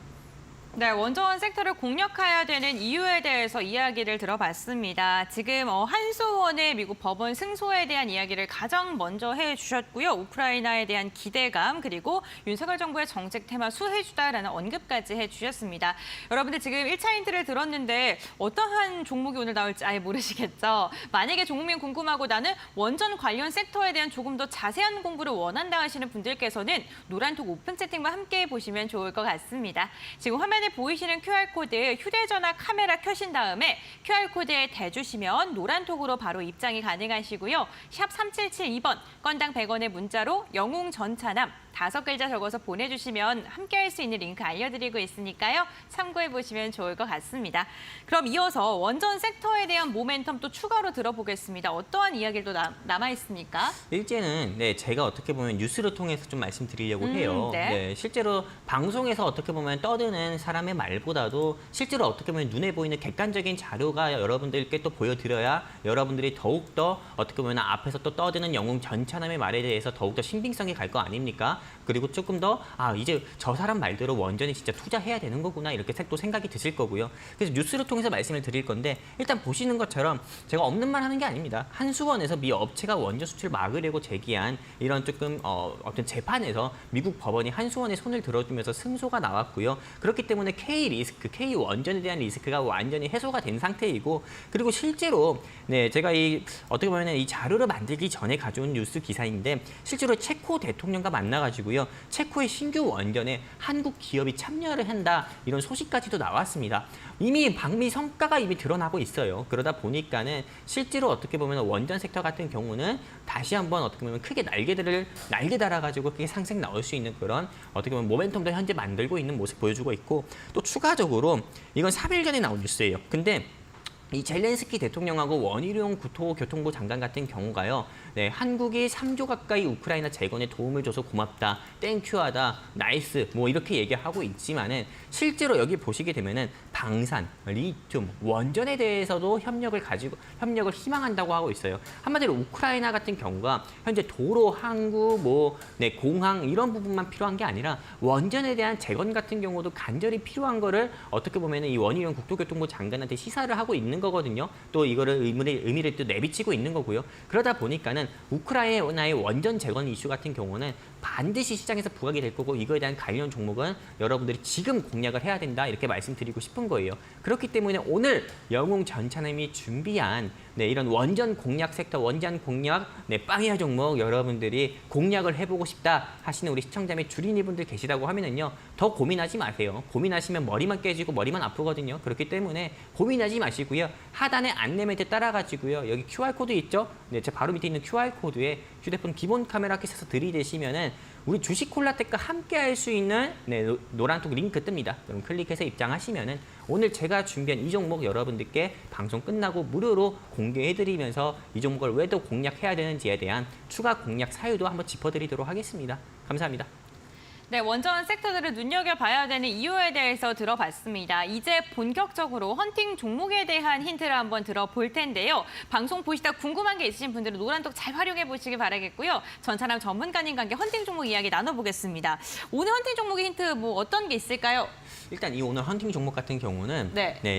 네, 원전 섹터를 공략해야 되는 이유에 대해서 이야기를 들어봤습니다. 지금 한수원의 미국 법원 승소에 대한 이야기를 가장 먼저 해주셨고요. 우크라이나에 대한 기대감 그리고 윤석열 정부의 정책 테마 수혜주다라는 언급까지 해주셨습니다. 여러분들 지금 1차 힌트를 들었는데 어떠한 종목이 오늘 나올지 아예 모르시겠죠? 만약에 종목명 궁금하고 나는 원전 관련 섹터에 대한 조금 더 자세한 공부를 원한다 하시는 분들께서는 노란톡 오픈 채팅만 함께 보시면 좋을 것 같습니다. 지금 화면에 보이시는 QR코드 휴대전화 카메라 켜신 다음에 QR코드에 대주시면 노란톡으로 바로 입장이 가능하시고요. 샵 3772번 건당 100원의 문자로 영웅 전차남 5글자 적어서 보내주시면 함께할 수 있는 링크 알려드리고 있으니까요. 참고해보시면 좋을 것 같습니다. 그럼 이어서 원전 섹터에 대한 모멘텀 또 추가로 들어보겠습니다. 어떠한 이야기를 또 남아있습니까? 일제는 제가 어떻게 보면 뉴스를 통해서 좀 말씀드리려고 해요. 네. 실제로 방송에서 어떻게 보면 떠드는 사람의 말보다도 실제로 어떻게 보면 눈에 보이는 객관적인 자료가 여러분들께 또 보여드려야 여러분들이 더욱더 어떻게 보면 앞에서 또 떠드는 영웅 전차남의 말에 대해서 더욱더 신빙성이 갈 거 아닙니까? 그리고 조금 더 이제 저 사람 말대로 원전에 진짜 투자해야 되는 거구나 이렇게 또 생각이 드실 거고요. 그래서 뉴스를 통해서 말씀을 드릴 건데 일단 보시는 것처럼 제가 없는 말 하는 게 아닙니다. 한수원에서 미 업체가 원전 수출 막으려고 제기한 이런 조금 어떤 재판에서 미국 법원이 한수원에 손을 들어주면서 승소가 나왔고요. 그렇기 때문에 K리스크, K원전에 대한 리스크가 완전히 해소가 된 상태이고 그리고 실제로 제가 어떻게 보면 이 자료를 만들기 전에 가져온 뉴스 기사인데 실제로 체코 대통령과 만나가지고요. 체코의 신규 원전에 한국 기업이 참여를 한다 이런 소식까지도 나왔습니다. 이미 방미 성과가 이미 드러나고 있어요. 그러다 보니까는 실제로 어떻게 보면 원전 섹터 같은 경우는 다시 한번 어떻게 보면 크게 날개 달아가지고 크게 상승 나올 수 있는 그런 어떻게 보면 모멘텀도 현재 만들고 있는 모습 보여주고 있고 또 추가적으로 이건 3일 전에 나온 뉴스예요. 근데 이 젤렌스키 대통령하고 원희룡 국토교통부 장관 같은 경우가요. 한국이 3조 가까이 우크라이나 재건에 도움을 줘서 고맙다, 땡큐하다, 나이스 뭐 이렇게 얘기하고 있지만은 실제로 여기 보시게 되면은 방산, 리튬, 원전에 대해서도 협력을 희망한다고 하고 있어요. 한마디로 우크라이나 같은 경우가 현재 도로, 항구, 공항 이런 부분만 필요한 게 아니라 원전에 대한 재건 같은 경우도 간절히 필요한 거를 어떻게 보면은 이 원희룡 국토교통부 장관한테 시사를 하고 있는 거거든요. 또 이거를 의미를 또 내비치고 있는 거고요. 그러다 보니까는 우크라이나의 원전 재건 이슈 같은 경우는 반드시 시장에서 부각이 될 거고 이거에 대한 관련 종목은 여러분들이 지금 공략을 해야 된다 이렇게 말씀드리고 싶은 거예요. 그렇기 때문에 오늘 영웅 전차님이 준비한 이런 원전 공략 섹터, 원전 공략 빵이야 종목 여러분들이 공략을 해보고 싶다 하시는 우리 시청자 및 주린이분들 계시다고 하면은요. 더 고민하지 마세요. 고민하시면 머리만 깨지고 머리만 아프거든요. 그렇기 때문에 고민하지 마시고요. 하단에 안내 멘트 따라가지고요. 여기 QR코드 있죠? 제 바로 밑에 있는 QR코드에 휴대폰 기본 카메라 켜서 들이대시면은 우리 주식 콜라텍과 함께 할 수 있는 노란톡 링크 뜹니다. 그럼 클릭해서 입장하시면은 오늘 제가 준비한 이 종목 여러분들께 방송 끝나고 무료로 공개해드리면서 이 종목을 왜 더 공략해야 되는지에 대한 추가 공략 사유도 한번 짚어드리도록 하겠습니다. 감사합니다. 네, 원전 섹터들을 눈여겨봐야 되는 이유에 대해서 들어봤습니다. 이제 본격적으로 헌팅 종목에 대한 힌트를 한번 들어볼 텐데요. 방송 보시다 궁금한 게 있으신 분들은 노란톡 잘 활용해 보시기 바라겠고요. 전차랑 전문가님과 함께 헌팅 종목 이야기 나눠보겠습니다. 오늘 헌팅 종목의 힌트 뭐 어떤 게 있을까요? 일단 이 오늘 헌팅 종목 같은 경우는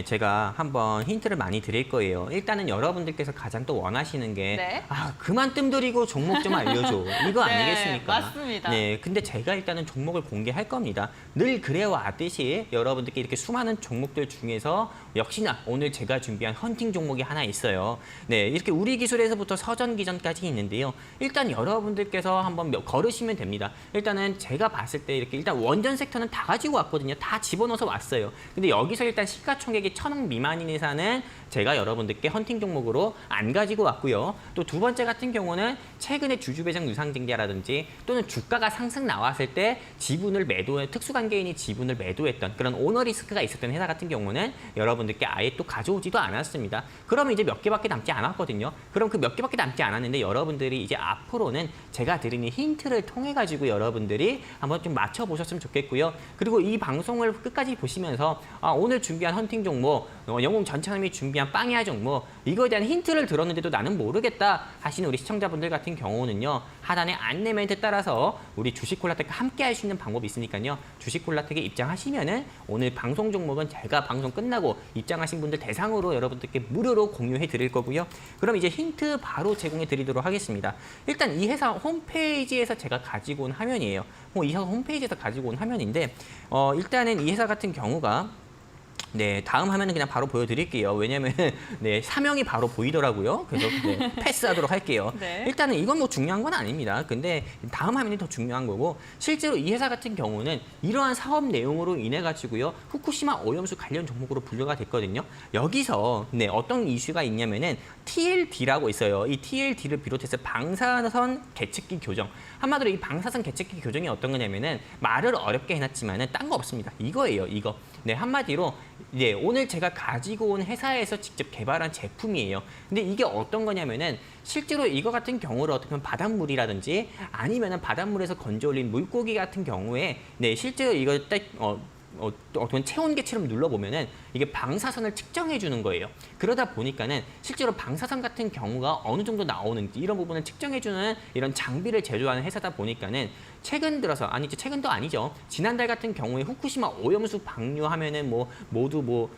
제가 한번 힌트를 많이 드릴 거예요. 일단은 여러분들께서 가장 또 원하시는 게 그만 뜸들이고 종목 좀 알려줘. 이거 아니겠습니까? 맞습니다. 근데 제가 일단은 종목을 공개할 겁니다. 늘 그래왔듯이 여러분들께 이렇게 수많은 종목들 중에서 역시나 오늘 제가 준비한 헌팅 종목이 하나 있어요. 이렇게 우리 기술에서부터 서전 기전까지 있는데요. 일단 여러분들께서 한번 걸으시면 됩니다. 일단은 제가 봤을 때 이렇게 일단 원전 섹터는 다 가지고 왔거든요. 다 집어넣어서 왔어요. 근데 여기서 일단 시가총액이 1,000억 미만인 회사는 제가 여러분들께 헌팅 종목으로 안 가지고 왔고요. 또 두 번째 같은 경우는 최근에 주주배정 유상증자라든지 또는 주가가 상승 나왔을 때 지분을 특수관계인이 지분을 매도했던 그런 오너 리스크가 있었던 회사 같은 경우는 여러분들께 아예 또 가져오지도 않았습니다. 그러면 이제 몇 개밖에 남지 않았거든요. 그럼 그 몇 개밖에 남지 않았는데 여러분들이 이제 앞으로는 제가 드리는 힌트를 통해 가지고 여러분들이 한번 좀 맞춰보셨으면 좋겠고요. 그리고 이 방송을 끝까지 보시면서 오늘 준비한 헌팅 종목, 영웅 전차님이 준비한 빵이야 종목 이거에 대한 힌트를 들었는데도 나는 모르겠다 하시는 우리 시청자분들 같은 경우는요. 하단의 안내 멘트 따라서 우리 주식 콜라텍과 함께 할 수 있는 방법이 있으니까요. 주식 콜라텍에 입장하시면은 오늘 방송 종목은 제가 방송 끝나고 입장하신 분들 대상으로 여러분들께 무료로 공유해 드릴 거고요. 그럼 이제 힌트 바로 제공해 드리도록 하겠습니다. 일단 이 회사 홈페이지에서 제가 가지고 온 화면이에요. 이 회사 홈페이지에서 가지고 온 화면인데 일단은 이 회사 같은 경우가 다음 화면은 그냥 바로 보여드릴게요. 왜냐면 사명이 바로 보이더라고요. 그래서 패스하도록 할게요. 일단은 이건 뭐 중요한 건 아닙니다. 근데 다음 화면이 더 중요한 거고 실제로 이 회사 같은 경우는 이러한 사업 내용으로 인해 가지고요. 후쿠시마 오염수 관련 종목으로 분류가 됐거든요. 여기서 어떤 이슈가 있냐면은 TLD라고 있어요. 이 TLD를 비롯해서 방사선 계측기 교정. 한마디로 이 방사선 계측기 교정이 어떤 거냐면은 말을 어렵게 해놨지만은 딴 거 없습니다. 이거예요. 이거. 한마디로 오늘 제가 가지고 온 회사에서 직접 개발한 제품이에요. 근데 이게 어떤 거냐면은 실제로 이거 같은 경우를 어떻게 보면 바닷물이라든지 아니면은 바닷물에서 건져 올린 물고기 같은 경우에 실제로 이거 어떤 체온계처럼 눌러보면은 이게 방사선을 측정해 주는 거예요. 그러다 보니까는 실제로 방사선 같은 경우가 어느 정도 나오는지 이런 부분을 측정해 주는 이런 장비를 제조하는 회사다 보니까는 최근 들어서 최근도 아니죠. 지난달 같은 경우에 후쿠시마 오염수 방류하면은 모두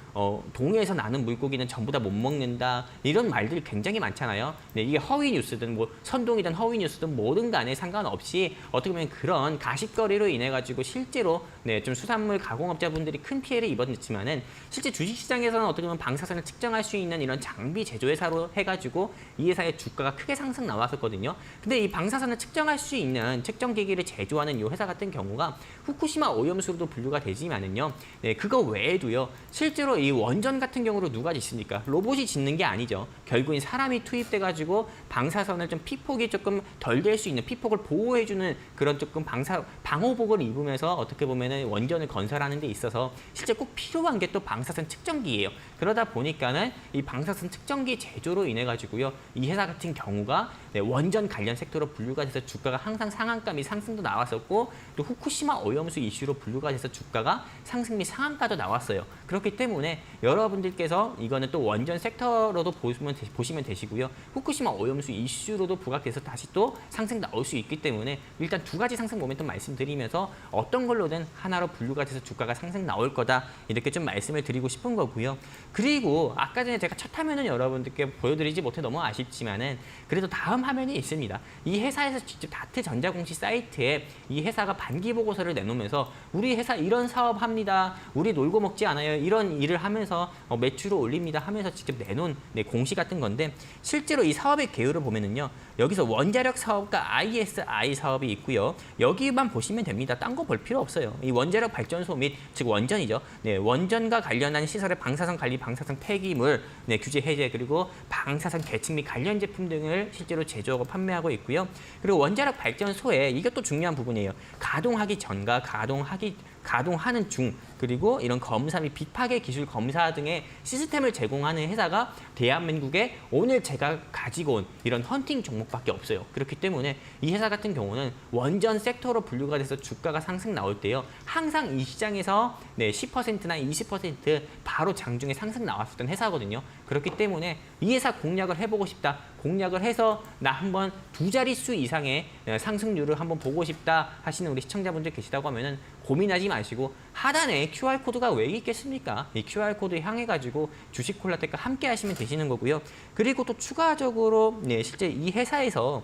동해에서 나는 물고기는 전부 다 못 먹는다 이런 말들이 굉장히 많잖아요. 이게 허위 뉴스든 선동이든 허위 뉴스든 뭐든 간에 상관없이 어떻게 보면 그런 가십거리로 인해 가지고 실제로 좀 수산물 가공업자분들이 큰 피해를 입었지만은 실제 주식시장에서는 어떻게 보면 방사선을 측정할 수 있는 이런 장비 제조회사로 해가지고 이 회사의 주가가 크게 상승 나왔었거든요. 근데 이 방사선을 측정할 수 있는 측정기기를 제조하는 이 회사 같은 경우가 후쿠시마 오염수로도 분류가 되지만은요. 그거 외에도요. 실제로 이 원전 같은 경우로 누가 짓습니까? 로봇이 짓는 게 아니죠. 결국엔 사람이 투입돼가지고 방사선을 좀 피폭이 조금 덜 될 수 있는 피폭을 보호해주는 그런 조금 방호복을 입으면서 어떻게 보면은 원전을 건설하는 데 있어서 실제 꼭 필요한 게 또 방사선 측정기예요. 그러다 보니까는 이 방사선 측정기 제조로 인해 가지고요. 이 회사 같은 경우가 원전 관련 섹터로 분류가 돼서 주가가 항상 상한가 및 상승도 나왔었고 또 후쿠시마 오염수 이슈로 분류가 돼서 주가가 상승 및 상한가도 나왔어요. 그렇기 때문에 여러분들께서 이거는 또 원전 섹터로도 보시면 되시고요. 후쿠시마 오염수 이슈로도 부각돼서 다시 또 상승 나올 수 있기 때문에 일단 두 가지 상승 모멘텀 말씀드리면서 어떤 걸로든 하나로 분류가 돼서 주가 주가가 상승 나올 거다 이렇게 좀 말씀을 드리고 싶은 거고요. 그리고 아까 전에 제가 첫 화면은 여러분들께 보여드리지 못해 너무 아쉽지만은 그래도 다음 화면이 있습니다. 이 회사에서 직접 다트전자 공시 사이트에 이 회사가 반기 보고서를 내놓으면서 우리 회사 이런 사업 합니다. 우리 놀고 먹지 않아요. 이런 일을 하면서 매출을 올립니다 하면서 직접 내놓은 공시 같은 건데 실제로 이 사업의 개요를 보면은요. 여기서 원자력 사업과 ISI 사업이 있고요. 여기만 보시면 됩니다. 딴 거 볼 필요 없어요. 이 원자력 발전소 및 즉 원전이죠. 네, 원전과 관련한 시설의 방사선 관리, 방사선 폐기물 규제 해제 그리고 방사선 계층 및 관련 제품 등을 실제로 제조하고 판매하고 있고요. 그리고 원자력 발전소에 이것도 중요한 부분이에요. 가동하기 전과 가동하는 중 그리고 이런 검사 및 비파괴 기술 검사 등의 시스템을 제공하는 회사가 대한민국에 오늘 제가 가지고 온 이런 헌팅 종목밖에 없어요. 그렇기 때문에 이 회사 같은 경우는 원전 섹터로 분류가 돼서 주가가 상승 나올 때요. 항상 이 시장에서 10%나 20% 바로 장중에 상승 나왔었던 회사거든요. 그렇기 때문에 이 회사 공략을 해보고 싶다. 공략을 해서 나 한번 두 자릿수 이상의 상승률을 한번 보고 싶다 하시는 우리 시청자분들 계시다고 하면은 고민하지 마시고 하단에 QR코드가 왜 있겠습니까? 이 QR코드 향해가지고 주식콜라텍과 함께 하시면 되시는 거고요. 그리고 또 추가적으로 실제 이 회사에서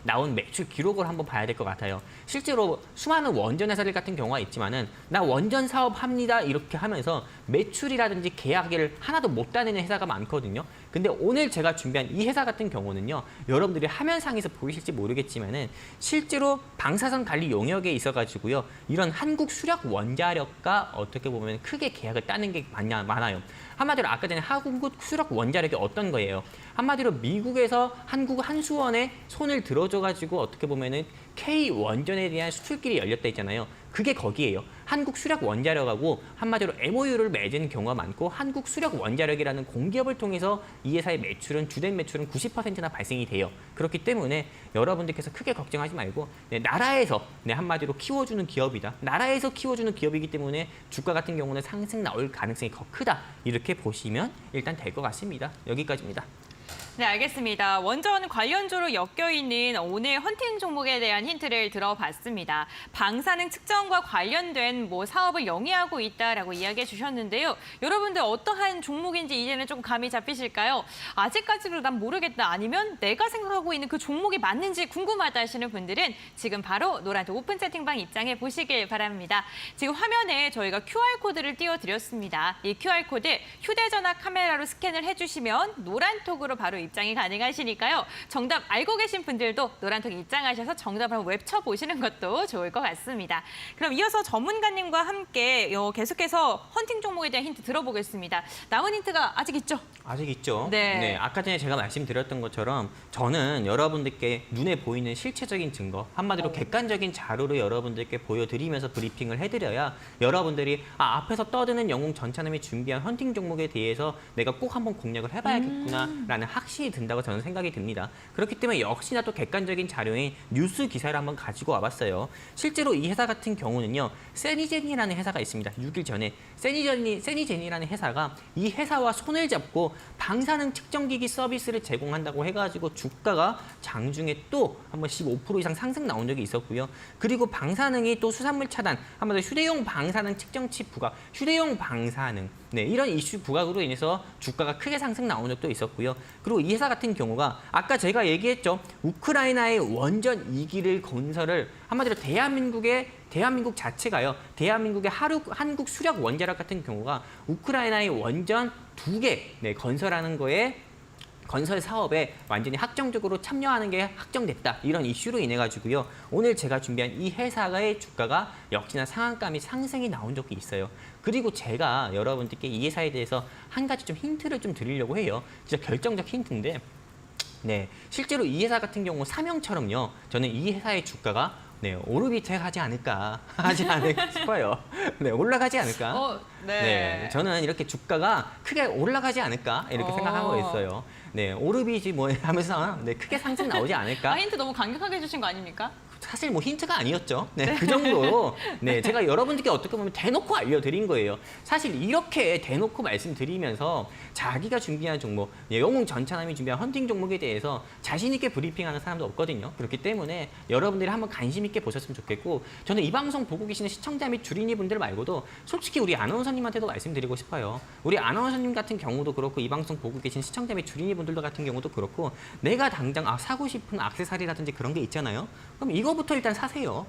나온 매출 기록을 한번 봐야 될 것 같아요. 실제로 수많은 원전 회사들 같은 경우가 있지만은 나 원전 사업 합니다 이렇게 하면서 매출이라든지 계약을 하나도 못 따내는 회사가 많거든요. 근데 오늘 제가 준비한 이 회사 같은 경우는요. 여러분들이 화면상에서 보이실지 모르겠지만은 실제로 방사선 관리 용역에 있어가지고요. 이런 한국 수력 원자력과 어떻게 보면 크게 계약을 따는 게 많아요. 한마디로 아까 전에 한국 수력 원자력이 어떤 거예요? 한마디로 미국에서 한국 한수원에 손을 들어줘가지고 어떻게 보면은 K 원전에 대한 수출길이 열렸다 있잖아요. 그게 거기에요. 한국 수력 원자력하고 한마디로 MOU를 맺은 경우가 많고 한국 수력 원자력이라는 공기업을 통해서 이 회사의 매출은 주된 매출은 90%나 발생이 돼요. 그렇기 때문에 여러분들께서 크게 걱정하지 말고 나라에서 한마디로 키워주는 기업이다. 나라에서 키워주는 기업이기 때문에 주가 같은 경우는 상승 나올 가능성이 더 크다. 이렇게 보시면 일단 될 것 같습니다. 여기까지입니다. 네, 알겠습니다. 원전 관련주로 엮여있는 오늘 헌팅 종목에 대한 힌트를 들어봤습니다. 방사능 측정과 관련된 사업을 영위하고 있다라고 이야기해 주셨는데요. 여러분들 어떠한 종목인지 이제는 좀 감이 잡히실까요? 아직까지도 난 모르겠다 아니면 내가 생각하고 있는 그 종목이 맞는지 궁금하다 하시는 분들은 지금 바로 노란톡 오픈 채팅방 입장해 보시길 바랍니다. 지금 화면에 저희가 QR코드를 띄워드렸습니다. 이 QR코드 휴대전화 카메라로 스캔을 해주시면 노란톡으로 바로 입장이 가능하시니까요. 정답 알고 계신 분들도 노란톡 입장하셔서 정답을 한번 외쳐보시는 것도 좋을 것 같습니다. 그럼 이어서 전문가님과 함께 계속해서 헌팅 종목에 대한 힌트 들어보겠습니다. 남은 힌트가 아직 있죠? 아직 있죠. 네. 아까 전에 제가 말씀드렸던 것처럼 저는 여러분들께 눈에 보이는 실체적인 증거, 한마디로 객관적인 자료를 여러분들께 보여드리면서 브리핑을 해드려야 여러분들이 앞에서 떠드는 영웅 전차남이 준비한 헌팅 종목에 대해서 내가 꼭 한번 공략을 해봐야겠구나라는 확신이 든다고 저는 생각이 듭니다. 그렇기 때문에 역시나 또 객관적인 자료인 뉴스 기사를 한번 가지고 와봤어요. 실제로 이 회사 같은 경우는요. 세니젠이라는 회사가 있습니다. 6일 전에 세니젠이라는 회사가 이 회사와 손을 잡고 방사능 측정기기 서비스를 제공한다고 해가지고 주가가 장중에 또 한번 15% 이상 상승 나온 적이 있었고요. 그리고 방사능이 또 수산물 차단, 한마디로 휴대용 방사능 측정치 부각, 휴대용 방사능 이런 이슈 부각으로 인해서 주가가 크게 상승 나온 적도 있었고요. 그리고 이 회사 같은 경우가 아까 제가 얘기했죠. 우크라이나의 원전 2기를 건설을 한마디로 대한민국 자체가요. 대한민국의 한국 수력 원자력 같은 경우가 우크라이나의 원전 2개 건설하는 거에 건설 사업에 완전히 확정적으로 참여하는 게 확정됐다. 이런 이슈로 인해 가지고요. 오늘 제가 준비한 이 회사의 주가가 역시나 상한가 및 상승이 나온 적이 있어요. 그리고 제가 여러분들께 이 회사에 대해서 한 가지 좀 힌트를 좀 드리려고 해요. 진짜 결정적 힌트인데 실제로 이 회사 같은 경우 사명처럼요. 저는 이 회사의 주가가 오르비트하지 않을까 싶어요. 올라가지 않을까. 저는 이렇게 주가가 크게 올라가지 않을까 이렇게 생각하고 있어요. 오르비지 하면서 크게 상승 나오지 않을까. 힌트 너무 강력하게 해주신 거 아닙니까? 사실 뭐 힌트가 아니었죠. 네, 그 정도로 네, 제가 여러분들께 어떻게 보면 대놓고 알려드린 거예요. 사실 이렇게 대놓고 말씀드리면서 자기가 준비한 종목, 네, 영웅 전차남이 준비한 헌팅 종목에 대해서 자신 있게 브리핑하는 사람도 없거든요. 그렇기 때문에 여러분들이 한번 관심 있게 보셨으면 좋겠고, 저는 이 방송 보고 계시는 시청자 및 주린이 분들 말고도 솔직히 우리 아나운서님한테도 말씀드리고 싶어요. 우리 아나운서님 같은 경우도 그렇고, 이 방송 보고 계신 시청자 및 주린이 분들도 같은 경우도 그렇고, 내가 당장 사고 싶은 액세서리라든지 그런 게 있잖아요. 그럼 이거부터 일단 사세요.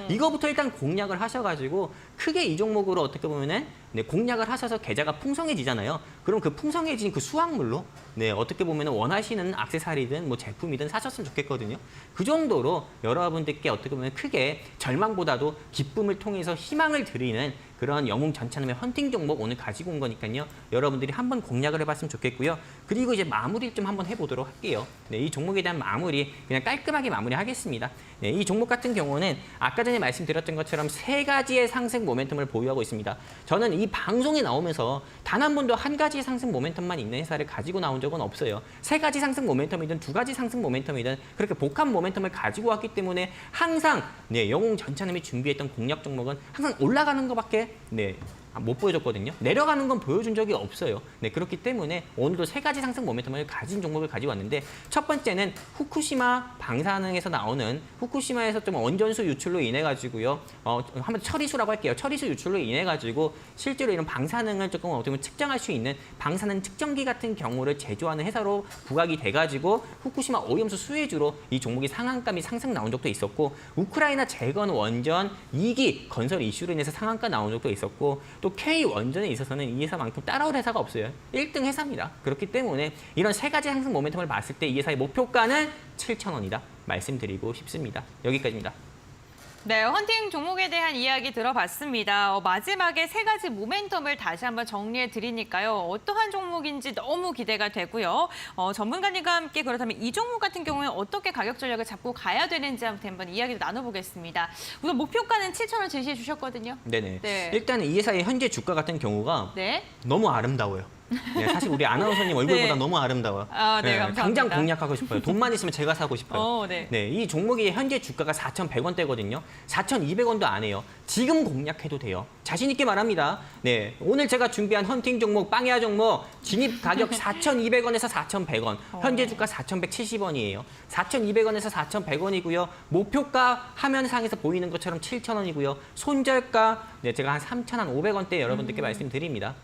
이거부터 일단 공략을 하셔가지고 크게 이 종목으로 어떻게 보면은 네, 공략을 하셔서 계좌가 풍성해지잖아요. 그럼 그 풍성해진 그 수확물로 네, 어떻게 보면 원하시는 액세서리든 뭐 제품이든 사셨으면 좋겠거든요. 그 정도로 여러분들께 어떻게 보면 크게 절망보다도 기쁨을 통해서 희망을 드리는 그런 영웅 전차남의 헌팅 종목 오늘 가지고 온 거니까요. 여러분들이 한번 공략을 해봤으면 좋겠고요. 그리고 이제 마무리를 좀 한번 해보도록 할게요. 네, 이 종목에 대한 마무리 그냥 깔끔하게 마무리하겠습니다. 네, 이 종목 같은 경우는 아까 전에 말씀드렸던 것처럼 3가지의 상승 모멘텀을 보유하고 있습니다. 저는 이 방송에 나오면서 단 한 번도 한 가지의 상승 모멘텀만 있는 회사를 가지고 나온 적은 없어요. 3가지 상승 모멘텀이든 2가지 상승 모멘텀이든 그렇게 복합 모멘텀을 가지고 왔기 때문에 항상 네, 영웅 전차남이 준비했던 공략 종목은 항상 올라가는 것밖에 네, 못 보여줬거든요. 내려가는 건 보여준 적이 없어요. 네, 그렇기 때문에 오늘도 3가지 상승 모멘텀을 가진 종목을 가지고 왔는데, 첫 번째는 후쿠시마 방사능에서 나오는 후쿠시마에서 좀 원전수 유출로 인해 가지고요. 한번 처리수라고 할게요. 처리수 유출로 인해 가지고 실제로 이런 방사능을 조금 어떻게 보면 측정할 수 있는 방사능 측정기 같은 경우를 제조하는 회사로 부각이 돼 가지고 후쿠시마 오염수 수혜주로 이 종목이 상한가이 상승 나온 적도 있었고, 우크라이나 재건 원전 2기 건설 이슈로 인해서 상한가 나온 적도 있었고, 또 K 원전에 있어서는 이 회사만큼 따라올 회사가 없어요. 1등 회사입니다. 그렇기 때문에 이런 3가지 상승 모멘텀을 봤을 때 이 회사의 목표가는 7,000원이다 말씀드리고 싶습니다. 여기까지입니다. 네, 헌팅 종목에 대한 이야기 들어봤습니다. 마지막에 3가지 모멘텀을 다시 한번 정리해 드리니까요. 어떠한 종목인지 너무 기대가 되고요. 전문가님과 함께 그렇다면 이 종목 같은 경우에 어떻게 가격 전략을 잡고 가야 되는지 한번 이야기도 나눠보겠습니다. 우선 목표가는 7,000원 제시해 주셨거든요. 네네. 네. 일단 이 회사의 현재 주가 같은 경우가 네. 너무 아름다워요. 네, 사실 우리 아나운서님 얼굴보다 네. 너무 아름다워요. 네, 감사합니다. 당장 공략하고 싶어요. 돈만 있으면 제가 사고 싶어요. 네. 네, 이 종목이 현재 주가가 4,100원대거든요. 4,200원도 안 해요. 지금 공략해도 돼요. 자신 있게 말합니다. 네, 오늘 제가 준비한 헌팅 종목, 빵야 종목 진입 가격 4,200원에서 4,100원. 현재 주가 4,170원이에요. 4,200원에서 4,100원이고요. 목표가 화면상에서 보이는 것처럼 7,000원이고요. 손절가 네, 제가 한 3,500원대 여러분들께 말씀드립니다.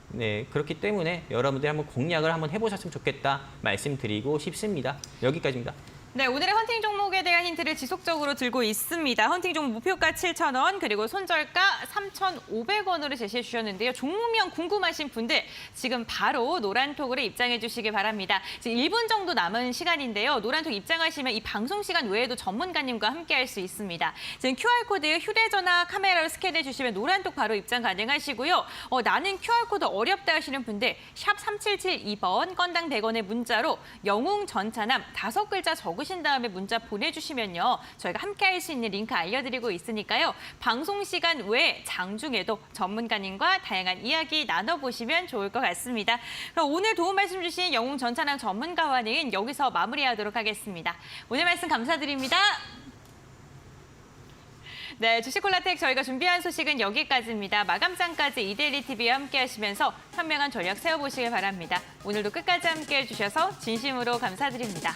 네, 그렇기 때문에 여러분들이 한번 공략을 한번 해보셨으면 좋겠다 말씀드리고 싶습니다. 여기까지입니다. 네, 오늘의 헌팅 종목에 대한 힌트를 지속적으로 들고 있습니다. 헌팅 종목 목표가 7,000원, 그리고 손절가 3,500원으로 제시해 주셨는데요. 종목명 궁금하신 분들 지금 바로 노란톡으로 입장해 주시기 바랍니다. 지금 1분 정도 남은 시간인데요. 노란톡 입장하시면 이 방송 시간 외에도 전문가님과 함께 할 수 있습니다. 지금 QR코드 휴대전화 카메라로 스캔해 주시면 노란톡 바로 입장 가능하시고요. 나는 QR코드 어렵다 하시는 분들 샵 3772번 건당 100원의 문자로 영웅 전차남 5글자 적으신 다음에 문자 보내주시면요. 저희가 함께 할 수 있는 링크 알려드리고 있으니까요. 방송 시간 외에 장중에도 전문가님과 다양한 이야기 나눠보시면 좋을 것 같습니다. 그럼 오늘 도움 말씀 주신 영웅 전차남 전문가와는 여기서 마무리하도록 하겠습니다. 오늘 말씀 감사드립니다. 네, 주식콜라텍 저희가 준비한 소식은 여기까지입니다. 마감장까지 이데일리 TV와 함께 하시면서 현명한 전략 세워보시길 바랍니다. 오늘도 끝까지 함께 해주셔서 진심으로 감사드립니다.